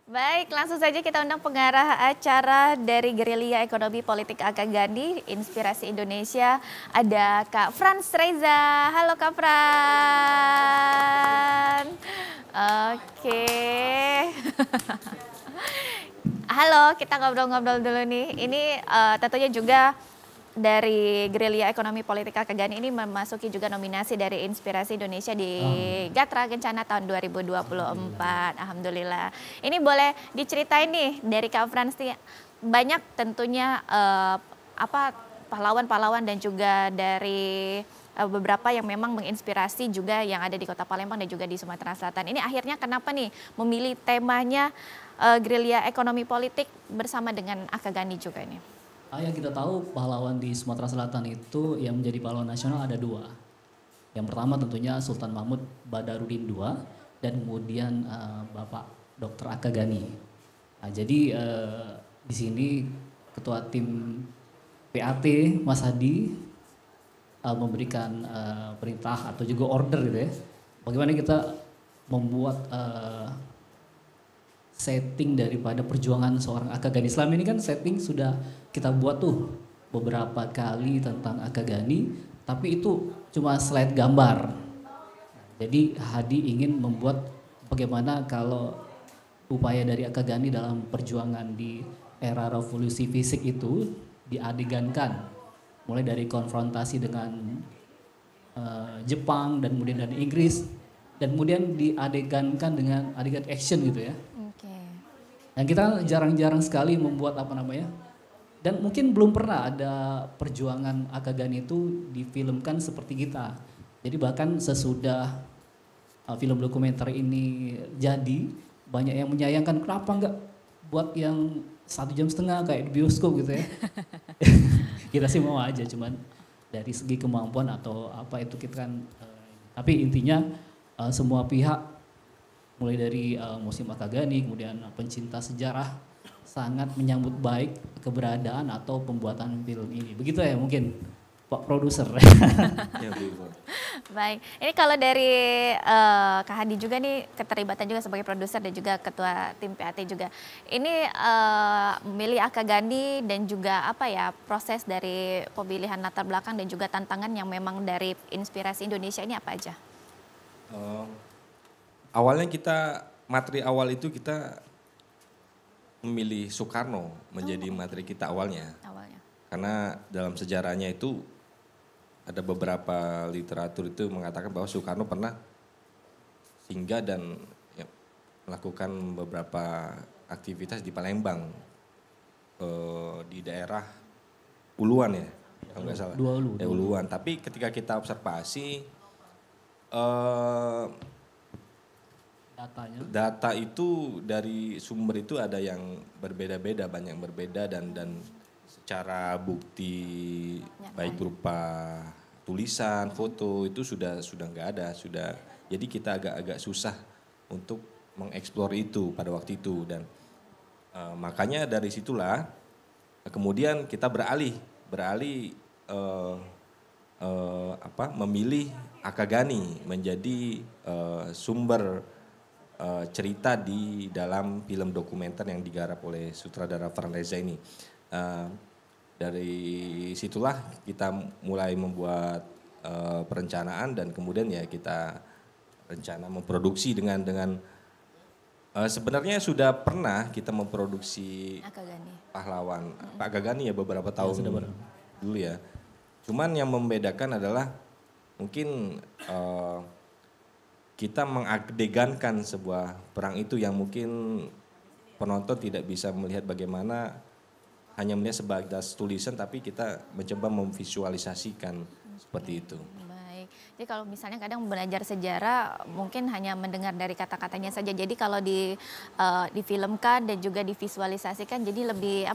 Speaker 1: Baik, langsung saja kita undang pengarah acara dari Gerilya Ekonomi Politik Akagani, Inspirasi Indonesia, ada Kak Frans Reza. Halo Kak Fran. Oke. Halo, kita ngobrol-ngobrol dulu nih. Ini tentunya juga dari Gerilya Ekonomi Politik Akagani ini memasuki juga nominasi dari Inspirasi Indonesia di Gatra Kencana tahun 2024. Alhamdulillah. Ini boleh diceritain nih dari Kak Frans nih, banyak tentunya pahlawan-pahlawan dan juga dari beberapa yang memang menginspirasi juga yang ada di Kota Palembang dan juga di Sumatera Selatan. Ini akhirnya kenapa nih memilih temanya Gerilya Ekonomi Politik bersama dengan Akagani juga ini?
Speaker 15: Yang kita tahu pahlawan di Sumatera Selatan itu yang menjadi pahlawan nasional ada dua. Yang pertama tentunya Sultan Mahmud Badarudin II dan kemudian Bapak Dr. Akagani. Nah, jadi di sini ketua tim PAT Mas Hadi memberikan perintah atau juga order gitu ya. Bagaimana kita membuat setting daripada perjuangan seorang Akagani. Selama ini kan setting sudah kita buat tuh beberapa kali tentang Akagani, tapi itu cuma slide gambar. Jadi Hadi ingin membuat bagaimana kalau upaya dari Akagani dalam perjuangan di era revolusi fisik itu diadegankan, mulai dari konfrontasi dengan Jepang dan kemudian dari Inggris, dan kemudian diadegankan dengan adegan action gitu ya. Dan kita jarang-jarang sekali membuat dan mungkin belum pernah ada perjuangan Akagani itu difilmkan seperti kita. Jadi bahkan sesudah film dokumenter ini jadi, banyak yang menyayangkan kenapa nggak buat yang 1,5 jam kayak di bioskop gitu ya. Kita sih mau aja, cuman dari segi kemampuan atau apa itu kita kan, tapi intinya semua pihak mulai dari Museum Akagani, kemudian pencinta sejarah sangat menyambut baik keberadaan atau pembuatan film ini. Begitu ya mungkin Pak Produser.
Speaker 6: Ya,
Speaker 1: baik, ini kalau dari Kak Hadi juga nih, keterlibatan juga sebagai produser dan juga ketua tim PAT juga. Ini memilih Akagani dan juga proses dari pemilihan latar belakang dan juga tantangan yang memang dari inspirasi Indonesia ini apa aja?
Speaker 6: Awalnya materi awal itu kita memilih Soekarno menjadi materi kita awalnya. Karena dalam sejarahnya itu ada beberapa literatur itu mengatakan bahwa Soekarno pernah singgah dan melakukan beberapa aktivitas di Palembang, di daerah Uluan ya, kalau nggak salah. Uluan. Tapi ketika kita observasi data itu dari sumber itu ada yang berbeda-beda, banyak yang berbeda dan secara bukti baik berupa tulisan, foto itu sudah nggak ada, jadi kita agak susah untuk mengeksplor itu pada waktu itu, dan makanya dari situlah kemudian kita beralih memilih Akagani menjadi sumber cerita di dalam film dokumenter yang digarap oleh sutradara Fran Reza ini. Dari situlah kita mulai membuat perencanaan dan kemudian ya kita rencana memproduksi dengan sebenarnya sudah pernah kita memproduksi Pahlawan Pak Akagani ya beberapa tahun dulu ya. Cuman yang membedakan adalah mungkin kita mengadegankan sebuah perang itu yang mungkin penonton tidak bisa melihat bagaimana hanya melihat sebatas tulisan, tapi kita mencoba memvisualisasikan seperti itu.
Speaker 1: Baik, jadi kalau misalnya kadang belajar sejarah mungkin hanya mendengar dari kata-katanya saja. Jadi kalau difilmkan dan juga divisualisasikan jadi lebih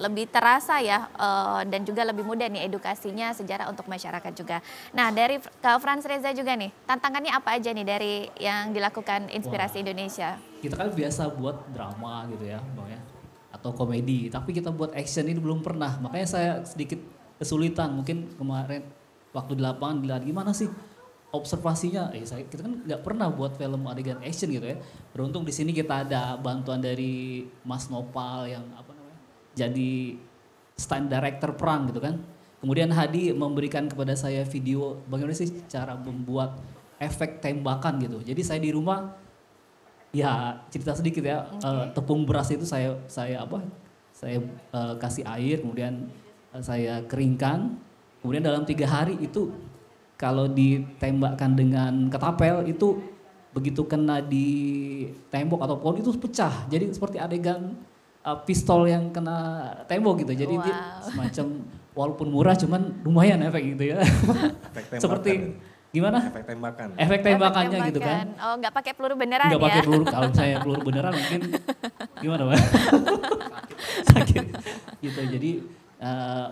Speaker 1: lebih terasa ya, dan juga lebih mudah nih edukasinya sejarah untuk masyarakat juga. Nah dari Kak Frans Reza juga nih, tantangannya apa aja nih dari yang dilakukan Inspirasi Indonesia?
Speaker 15: Kita kan biasa buat drama gitu ya Bang ya, atau komedi, tapi kita buat action ini belum pernah. Makanya saya sedikit kesulitan, mungkin kemarin waktu di lapangan dilihat gimana sih observasinya. Kita kan nggak pernah buat film adegan action gitu ya. Beruntung di sini kita ada bantuan dari Mas Nopal yang jadi stunt director perang gitu kan. Kemudian Hadi memberikan kepada saya video bagaimana sih cara membuat efek tembakan gitu. Jadi saya di rumah ya cerita sedikit ya, tepung beras itu saya kasih air, kemudian saya keringkan, kemudian dalam 3 hari itu kalau ditembakkan dengan ketapel itu begitu kena di tembok atau pohon itu pecah, jadi seperti adegan pistol yang kena tembok gitu. Jadi dia semacam walaupun murah cuman lumayan efek gitu ya. Seperti gimana?
Speaker 6: Efek tembakan.
Speaker 15: Efek tembakannya gitu kan.
Speaker 1: Oh, nggak pakai peluru beneran
Speaker 15: ya? Nggak pakai peluru. Kalau saya peluru beneran mungkin gimana Pak? Sakit. Gitu. Jadi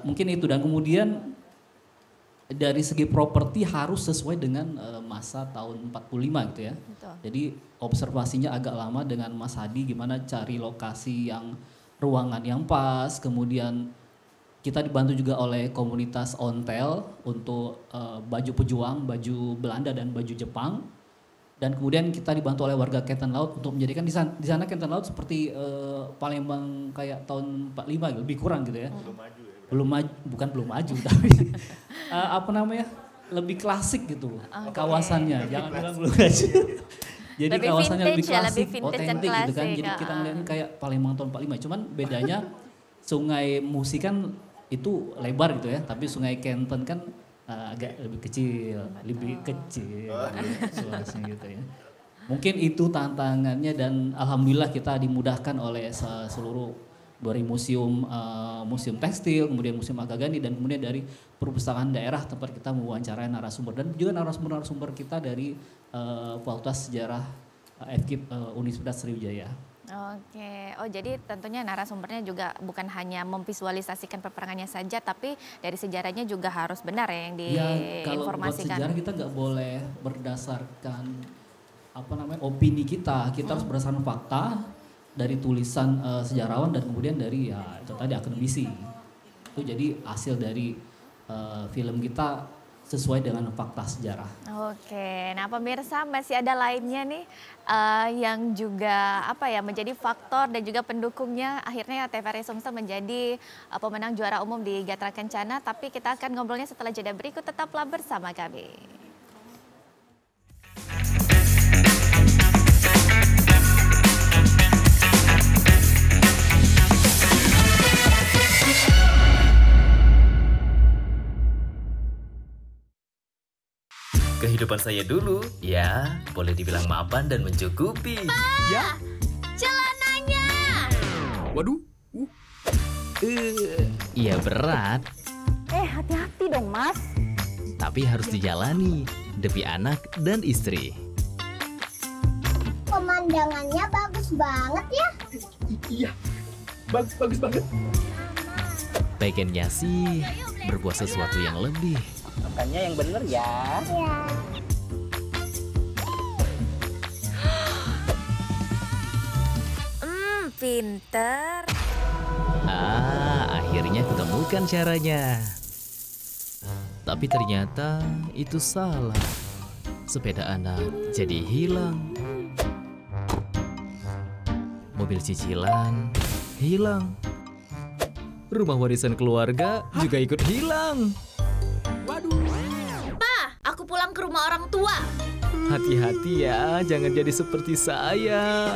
Speaker 15: mungkin itu, dan kemudian dari segi properti harus sesuai dengan masa tahun 45 gitu ya. Betul. Jadi observasinya agak lama dengan Mas Hadi gimana cari lokasi yang ruangan yang pas, kemudian kita dibantu juga oleh komunitas ontel untuk baju pejuang, baju Belanda dan baju Jepang. Dan kemudian kita dibantu oleh warga Kenten Laut untuk menjadikan di sana Kenten Laut seperti Palembang kayak tahun 45 gitu, lebih kurang gitu ya. Belum maju ya. Belum maju tapi apa namanya? Lebih klasik gitu kawasannya. Jangan bilang belum maju. Jadi
Speaker 1: lebih
Speaker 15: kawasannya lebih
Speaker 1: vintage ya,
Speaker 15: klasik,
Speaker 1: lebih vintage dan
Speaker 15: otentik gitu kan.
Speaker 1: klasik,
Speaker 15: Jadi kita ngeliatnya kayak Palembang tahun 45. Cuman bedanya Sungai Musi kan itu lebar gitu ya, tapi Sungai Kenten kan agak lebih kecil luasnya gitu ya. Mungkin itu tantangannya dan alhamdulillah kita dimudahkan oleh seluruh dari museum tekstil, kemudian museum Agagani dan kemudian dari perpustakaan daerah tempat kita mewawancarai narasumber dan juga narasumber kita dari Fakultas Sejarah FKIP Universitas Sriwijaya.
Speaker 1: Oke, jadi tentunya narasumbernya juga bukan hanya memvisualisasikan peperangannya saja, tapi dari sejarahnya juga harus benar ya yang diinformasikan.
Speaker 15: Kalau buat sejarah kita nggak boleh berdasarkan opini kita harus berdasarkan fakta dari tulisan sejarawan dan kemudian dari ya itu tadi akademisi. Itu jadi hasil dari film kita sesuai dengan fakta sejarah.
Speaker 1: Oke, nah pemirsa masih ada lainnya nih yang juga menjadi faktor dan juga pendukungnya akhirnya TVRI Sumsel menjadi pemenang juara umum di Gatra Kencana. Tapi kita akan ngobrolnya setelah jeda berikut, tetaplah bersama kami.
Speaker 12: Kehidupan saya dulu, ya boleh dibilang mapan dan mencukupi.
Speaker 16: Ya. Celananya.
Speaker 12: Waduh. Iya berat.
Speaker 16: Hati-hati dong mas.
Speaker 12: Tapi harus dijalani demi anak dan istri.
Speaker 16: Pemandangannya bagus banget ya.
Speaker 12: Iya, bagus banget. Pengennya sih berbuat sesuatu yang lebih.
Speaker 11: Makannya yang bener ya.
Speaker 1: Pinter.
Speaker 12: Akhirnya kutemukan caranya. Tapi ternyata itu salah. Sepeda anak jadi hilang. Mobil cicilan hilang. Rumah warisan keluarga juga ikut hilang.
Speaker 16: Aku pulang ke rumah orang tua.
Speaker 12: Hati-hati ya, jangan jadi seperti saya.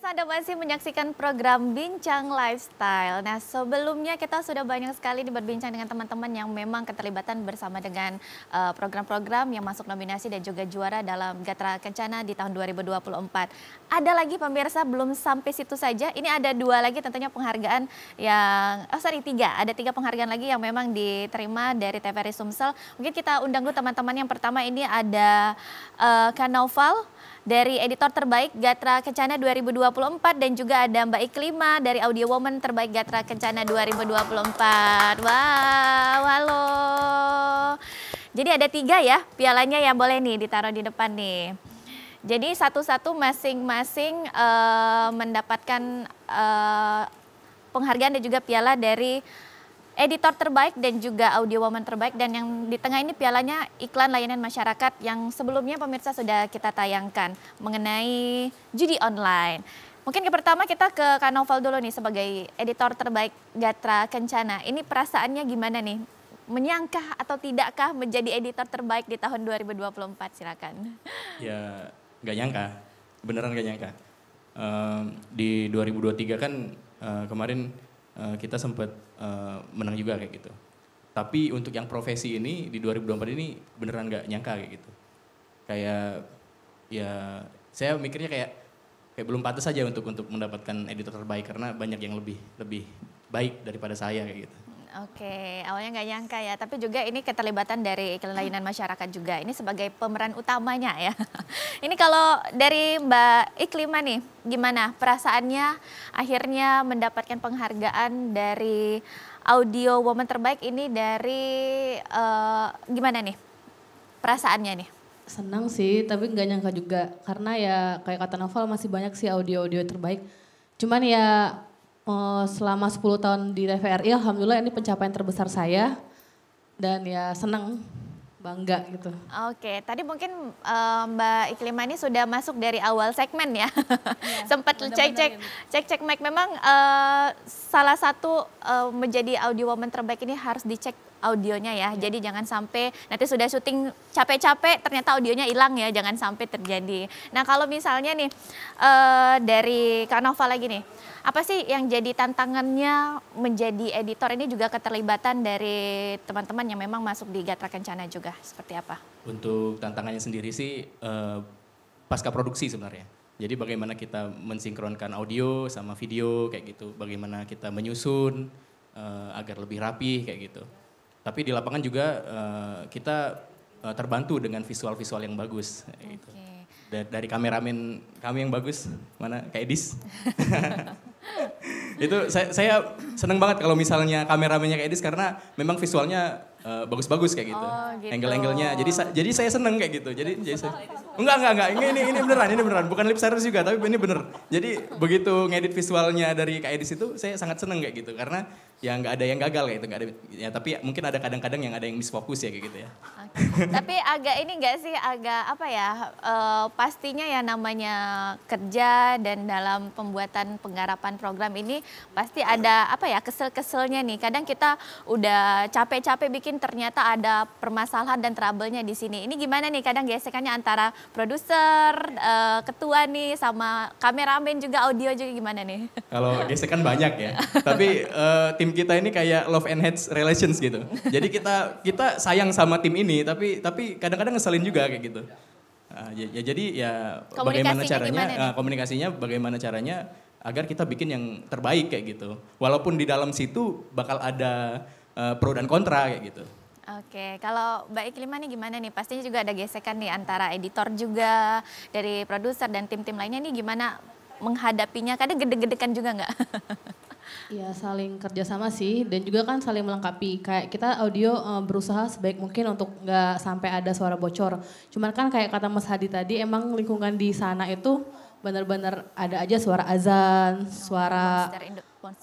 Speaker 1: Anda masih menyaksikan program Bincang Lifestyle. Nah, sebelumnya kita sudah banyak sekali berbincang dengan teman-teman yang memang keterlibatan bersama dengan program-program yang masuk nominasi dan juga juara dalam Gatra Kencana di tahun 2024. Ada lagi pemirsa, belum sampai situ saja. Ini ada 2 lagi tentunya penghargaan yang, 3. Ada 3 penghargaan lagi yang memang diterima dari TVRI Sumsel. Mungkin kita undang dulu teman-teman. Yang pertama ini ada Kak Naufal dari editor terbaik Gatra Kencana 2024 dan juga ada Mbak Iklima dari Audio Woman terbaik Gatra Kencana 2024. Wow, halo. Jadi ada 3 ya pialanya yang boleh nih ditaruh di depan nih. Jadi satu-satu masing-masing mendapatkan penghargaan dan juga piala dari editor terbaik dan juga Audio Woman terbaik, dan yang di tengah ini pialanya iklan layanan masyarakat yang sebelumnya pemirsa sudah kita tayangkan mengenai judi online. Mungkin yang pertama kita ke Kak Naufal dulu nih sebagai editor terbaik Gatra Kencana. Ini perasaannya gimana nih? Menyangka atau tidakkah menjadi editor terbaik di tahun 2024? Silakan.
Speaker 17: Ya nggak nyangka, beneran nggak nyangka. Di 2023 kan kemarin kita sempat menang juga kayak gitu. Tapi untuk yang profesi ini di 2024 ini beneran nggak nyangka kayak gitu. Kayak ya saya mikirnya kayak belum pantas saja untuk mendapatkan editor terbaik karena banyak yang lebih baik daripada saya kayak gitu.
Speaker 1: Oke, awalnya nggak nyangka ya, tapi juga ini keterlibatan dari iklan layanan masyarakat juga. Ini sebagai pemeran utamanya ya. Ini kalau dari Mbak Iklima nih, gimana perasaannya akhirnya mendapatkan penghargaan dari Audio Woman terbaik ini dari gimana nih perasaannya nih?
Speaker 18: Senang sih, tapi nggak nyangka juga. Karena ya kayak kata Novel masih banyak sih audio-audio terbaik. Cuman ya selama 10 tahun di TVRI, alhamdulillah ini pencapaian terbesar saya. Dan ya senang, bangga gitu.
Speaker 1: Oke, tadi mungkin Mbak Iklima ini sudah masuk dari awal segmen ya. Sempat cek mic. Memang salah satu menjadi audio woman terbaik ini harus dicek audionya ya. Jadi jangan sampai nanti sudah syuting capek-capek ternyata audionya hilang ya. Jangan sampai terjadi. Nah kalau misalnya nih dari Kak Nova lagi nih. Apa sih yang jadi tantangannya menjadi editor ini juga keterlibatan dari teman-teman yang memang masuk di Gatra Kencana juga, seperti apa?
Speaker 17: Untuk tantangannya sendiri sih pasca produksi sebenarnya. Jadi bagaimana kita mensinkronkan audio sama video kayak gitu, bagaimana kita menyusun agar lebih rapi kayak gitu. Tapi di lapangan juga kita terbantu dengan visual-visual yang bagus. Kayak gitu. Dari kameramen kami yang bagus, mana Kak Edis. Itu saya seneng banget kalau misalnya kameramennya Kak Edis karena memang visualnya bagus-bagus kayak gitu.
Speaker 1: Gitu.
Speaker 17: Angle-angle-nya. Jadi saya seneng kayak gitu. Jadi saya enggak. Ini beneran. Bukan lip service juga, tapi ini bener. Jadi begitu ngedit visualnya dari Kak Edis itu saya sangat seneng kayak gitu karena ya nggak ada yang gagal kayak gitu, nggak ada ya, tapi mungkin ada kadang-kadang yang ada yang misfokus ya kayak gitu ya.
Speaker 1: Tapi agak ini nggak sih, agak apa ya, pastinya ya namanya kerja dan dalam pembuatan penggarapan program ini pasti ada apa ya, kesel-keselnya nih. Kadang kita udah capek-capek bikin ternyata ada permasalahan dan trouble-nya di sini. Ini gimana nih kadang gesekannya antara produser, ketua nih sama kameramen juga, audio juga gimana nih?
Speaker 17: Kalau gesekan banyak ya, tapi tim kita ini kayak love and hate relations gitu. Jadi kita sayang sama tim ini, tapi kadang-kadang ngeselin juga kayak gitu. Jadi ya bagaimana caranya, komunikasinya bagaimana caranya agar kita bikin yang terbaik kayak gitu. Walaupun di dalam situ bakal ada pro dan kontra kayak gitu.
Speaker 1: Oke, kalau Mbak Iklima nih gimana nih? Pastinya juga ada gesekan nih antara editor juga, dari produser dan tim-tim lainnya nih gimana menghadapinya? Kadang gede-gedekan juga nggak?
Speaker 18: Iya, saling kerjasama sih dan juga kan saling melengkapi. Kayak kita audio berusaha sebaik mungkin untuk nggak sampai ada suara bocor. Cuman kan kayak kata Mas Hadi tadi, emang lingkungan di sana itu benar-benar ada aja suara azan,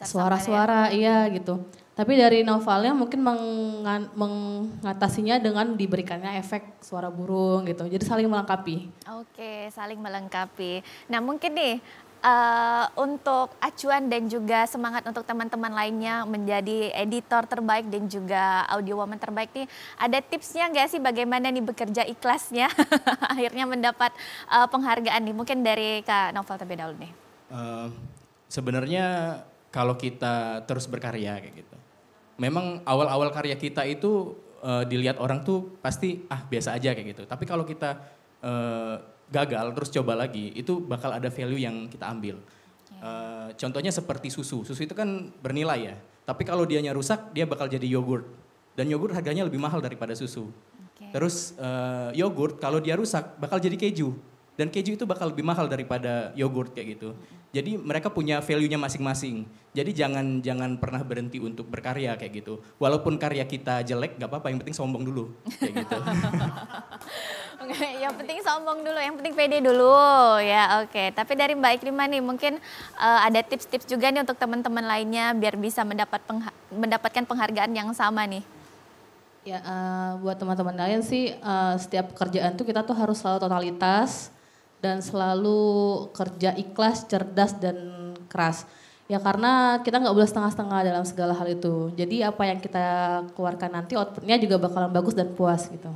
Speaker 18: suara-suara, iya gitu. Tapi dari Novalnya mungkin mengatasinya dengan diberikannya efek suara burung gitu. Jadi saling melengkapi.
Speaker 1: Oke, saling melengkapi. Nah mungkin nih untuk acuan dan juga semangat untuk teman-teman lainnya menjadi editor terbaik dan juga audio woman terbaik nih, ada tipsnya nggak sih bagaimana nih bekerja ikhlasnya akhirnya mendapat penghargaan nih? Mungkin dari Kak Novel terlebih dahulu nih.
Speaker 17: Sebenarnya kalau kita terus berkarya kayak gitu, memang awal-awal karya kita itu dilihat orang tuh pasti biasa aja kayak gitu. Tapi kalau kita gagal terus coba lagi, itu bakal ada value yang kita ambil. Contohnya seperti susu itu kan bernilai ya. Tapi kalau dianya rusak, dia bakal jadi yogurt. Dan yogurt harganya lebih mahal daripada susu. Terus yogurt kalau dia rusak bakal jadi keju. Dan keju itu bakal lebih mahal daripada yogurt kayak gitu. Jadi mereka punya value-nya masing-masing. Jadi jangan pernah berhenti untuk berkarya kayak gitu. Walaupun karya kita jelek gak apa-apa, yang penting sombong dulu kayak gitu.
Speaker 1: Yang penting sombong dulu, yang penting pede dulu ya, oke. Tapi dari Mbak Iklima nih mungkin ada tips-tips juga nih untuk teman-teman lainnya biar bisa mendapatkan penghargaan yang sama nih.
Speaker 18: Ya buat teman-teman lain sih setiap pekerjaan tuh kita tuh harus selalu totalitas dan selalu kerja ikhlas, cerdas dan keras. Ya karena kita nggak boleh setengah-setengah dalam segala hal itu. Jadi apa yang kita keluarkan nanti outputnya juga bakalan bagus dan puas gitu.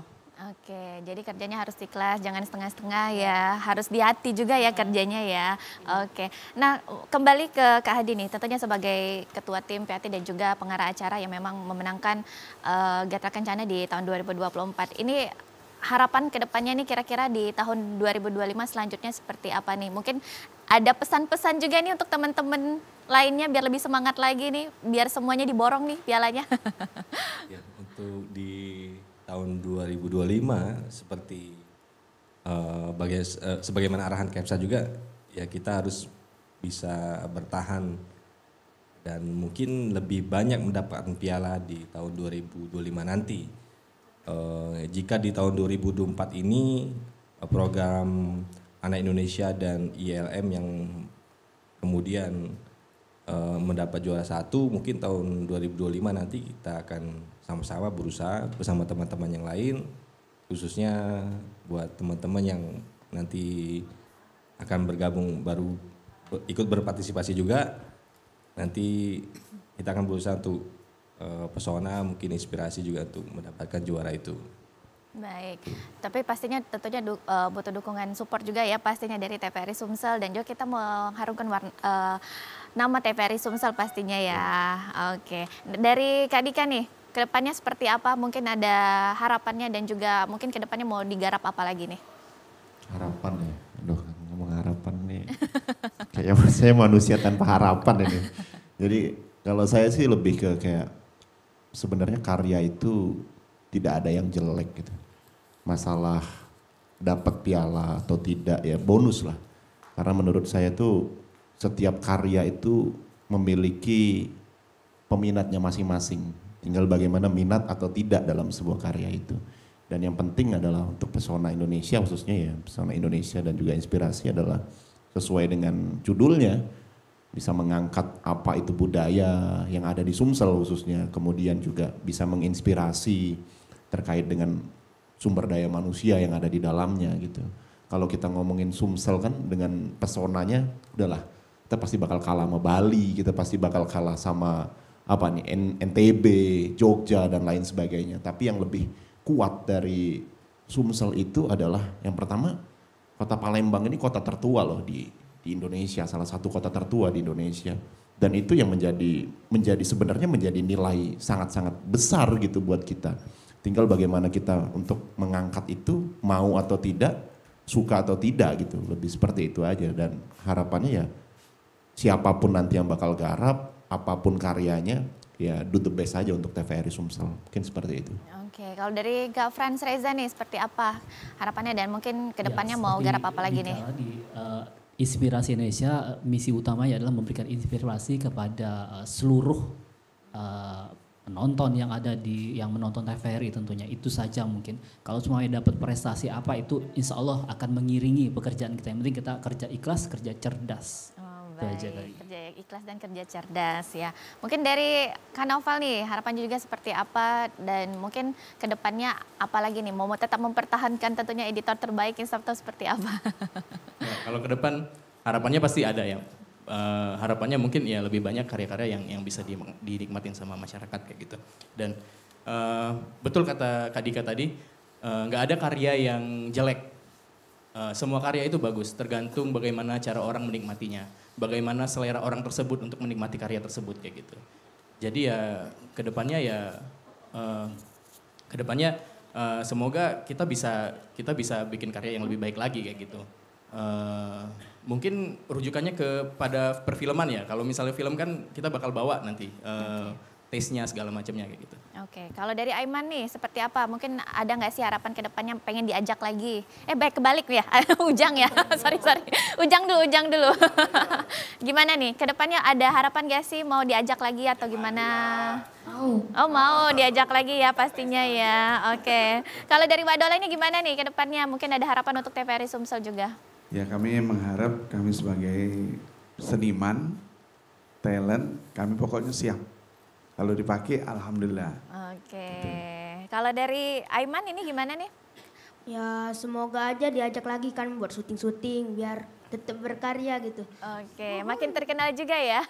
Speaker 1: Oke, jadi kerjanya harus ikhlas, jangan setengah-setengah ya, harus di hati juga ya kerjanya ya. Oke, nah kembali ke Kak Hadi nih, tentunya sebagai Ketua Tim PAT dan juga pengarah acara yang memang memenangkan Gatra Kencana di tahun 2024. Ini harapan kedepannya nih kira-kira di tahun 2025 selanjutnya seperti apa nih? Mungkin ada pesan-pesan juga nih untuk teman-teman lainnya biar lebih semangat lagi nih, biar semuanya diborong nih pialanya.
Speaker 6: Ya, untuk di tahun 2025 seperti sebagaimana arahan KEPSA juga, ya kita harus bisa bertahan dan mungkin lebih banyak mendapatkan piala di tahun 2025 nanti. jika di tahun 2024 ini program Anak Indonesia dan ILM yang kemudian mendapat juara 1, mungkin tahun 2025 nanti kita akan sama-sama berusaha bersama teman-teman yang lain, khususnya buat teman-teman yang nanti akan bergabung baru ikut berpartisipasi juga, nanti kita akan berusaha untuk pesona, mungkin inspirasi juga untuk mendapatkan juara itu.
Speaker 1: Baik, tapi pastinya tentunya butuh dukungan support juga ya pastinya dari TVRI Sumsel, dan juga kita mengharumkan nama TVRI Sumsel pastinya ya. Oke, dari Kak Dika nih, kedepannya seperti apa? Mungkin ada harapannya dan juga mungkin kedepannya mau digarap apa lagi nih?
Speaker 9: Harapan ya, aduh ngomong harapan nih, kayak saya manusia tanpa harapan ini. Jadi kalau saya sih lebih ke kayak sebenarnya karya itu tidak ada yang jelek gitu. Masalah dapat piala atau tidak ya bonus lah. Karena menurut saya tuh setiap karya itu memiliki peminatnya masing-masing. Tinggal bagaimana minat atau tidak dalam sebuah karya itu. Dan yang penting adalah untuk pesona Indonesia khususnya ya, pesona Indonesia dan juga inspirasi adalah sesuai dengan judulnya, bisa mengangkat apa itu budaya yang ada di Sumsel khususnya, kemudian juga bisa menginspirasi terkait dengan sumber daya manusia yang ada di dalamnya gitu. Kalau kita ngomongin Sumsel kan dengan pesonanya, udahlah kita pasti bakal kalah sama Bali, kita pasti bakal kalah sama apa nih NTB, Jogja dan lain sebagainya. Tapi yang lebih kuat dari Sumsel itu adalah yang pertama, kota Palembang ini kota tertua loh di Indonesia, salah satu kota tertua di Indonesia. Dan itu yang menjadi sebenarnya menjadi nilai sangat-sangat besar gitu buat kita. Tinggal bagaimana kita untuk mengangkat itu, mau atau tidak, suka atau tidak gitu. Lebih seperti itu aja, dan harapannya ya siapapun nanti yang bakal garap, apapun karyanya, ya do the best aja untuk TVRI Sumsel. Mungkin seperti itu.
Speaker 1: Oke, kalau dari Kak Franz Reza nih seperti apa harapannya dan mungkin kedepannya mau garap apa lagi nih?
Speaker 15: Inspirasi Indonesia, misi utamanya adalah memberikan inspirasi kepada seluruh penonton yang ada yang menonton TVRI tentunya. Itu saja mungkin. Kalau semuanya dapat prestasi apa itu insya Allah akan mengiringi pekerjaan kita. Yang penting kita kerja ikhlas, kerja cerdas.
Speaker 1: Baik, kerja ikhlas dan kerja cerdas ya. Mungkin dari Kak Noval nih, harapannya juga seperti apa dan mungkin kedepannya apa lagi nih? Mau tetap mempertahankan tentunya editor terbaik Insafto seperti apa?
Speaker 17: Ya, kalau ke depan harapannya pasti ada ya. Harapannya mungkin ya lebih banyak karya-karya yang bisa dinikmatin sama masyarakat kayak gitu. Dan betul kata Kak Dika tadi, nggak ada karya yang jelek. Semua karya itu bagus, tergantung bagaimana cara orang menikmatinya, bagaimana selera orang tersebut untuk menikmati karya tersebut kayak gitu. Jadi ya kedepannya semoga kita bisa bikin karya yang lebih baik lagi kayak gitu. Mungkin rujukannya kepada perfilman ya. Kalau misalnya film kan kita bakal bawa nanti taste-nya segala macamnya kayak gitu.
Speaker 1: Oke, kalau dari Aiman nih seperti apa? Mungkin ada nggak sih harapan ke depannya pengen diajak lagi? Kebalik ya, Ujang ya, sorry. Ujang dulu. Gimana nih, ke depannya ada harapan nggak sih mau diajak lagi atau gimana?
Speaker 5: Mau.
Speaker 1: Oh mau diajak lagi ya pastinya ya, oke. Kalau dari Mbak Dola ini gimana nih ke depannya? Mungkin ada harapan untuk TVRI Sumsel juga?
Speaker 2: Ya kami mengharap kami sebagai seniman, talent, kami pokoknya siap. Kalau dipakai, alhamdulillah.
Speaker 1: Oke. Kalau dari Aiman ini gimana nih?
Speaker 5: Ya semoga aja diajak lagi kan buat syuting-syuting biar tetap berkarya gitu.
Speaker 1: Oke, makin terkenal juga ya.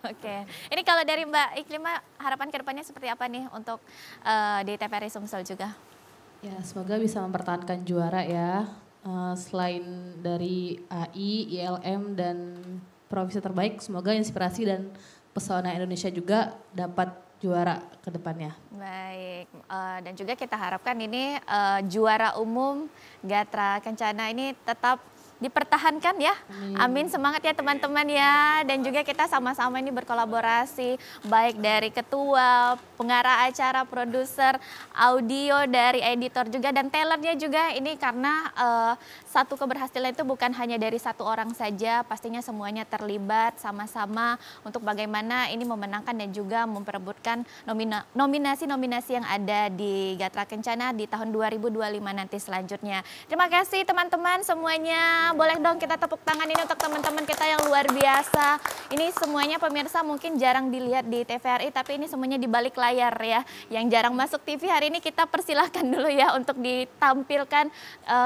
Speaker 1: Oke. Ini kalau dari Mbak Iklima harapan kedepannya seperti apa nih untuk di TVRI Sumsel juga?
Speaker 18: Ya semoga bisa mempertahankan juara ya. Selain dari AI, ILM dan Provinsi Terbaik, semoga inspirasi dan pesona Indonesia juga dapat juara ke depannya.
Speaker 1: Baik, dan juga kita harapkan ini juara umum Gatra Kencana ini tetap dipertahankan ya. Amin, semangat ya teman-teman ya. Dan juga kita sama-sama ini berkolaborasi baik dari ketua, pengarah acara, produser, audio, dari editor juga dan talentnya juga. Ini karena satu keberhasilan itu bukan hanya dari satu orang saja, pastinya semuanya terlibat sama-sama untuk bagaimana ini memenangkan dan juga memperebutkan nominasi-nominasi yang ada di Gatra Kencana di tahun 2025 nanti selanjutnya. Terima kasih teman-teman semuanya. Boleh dong kita tepuk tangan ini untuk teman-teman kita yang luar biasa. Ini semuanya pemirsa mungkin jarang dilihat di TVRI, tapi ini semuanya di balik layar ya. Yang jarang masuk TV hari ini kita persilahkan dulu ya untuk ditampilkan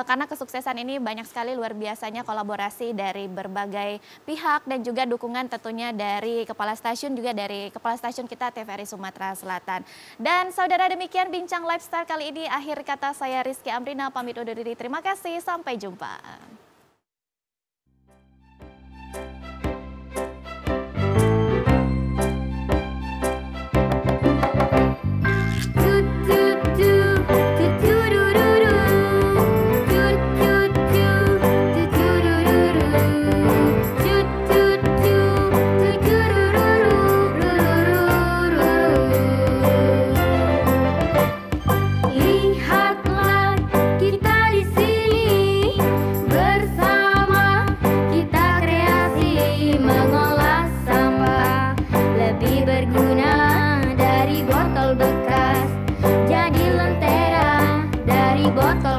Speaker 1: karena kesuksesan ini banyak sekali luar biasanya kolaborasi dari berbagai pihak dan juga dukungan tentunya dari kepala stasiun juga dari kepala stasiun kita TVRI Sumatera Selatan. Dan saudara demikian bincang lifestyle kali ini. Akhir kata saya Rizky Amrina pamit undur diri. Terima kasih, sampai jumpa.
Speaker 19: Lihatlah kita di sini bersama, kita kreasi mengolah sampah lebih berguna dari botol bekas, jadi lentera dari botol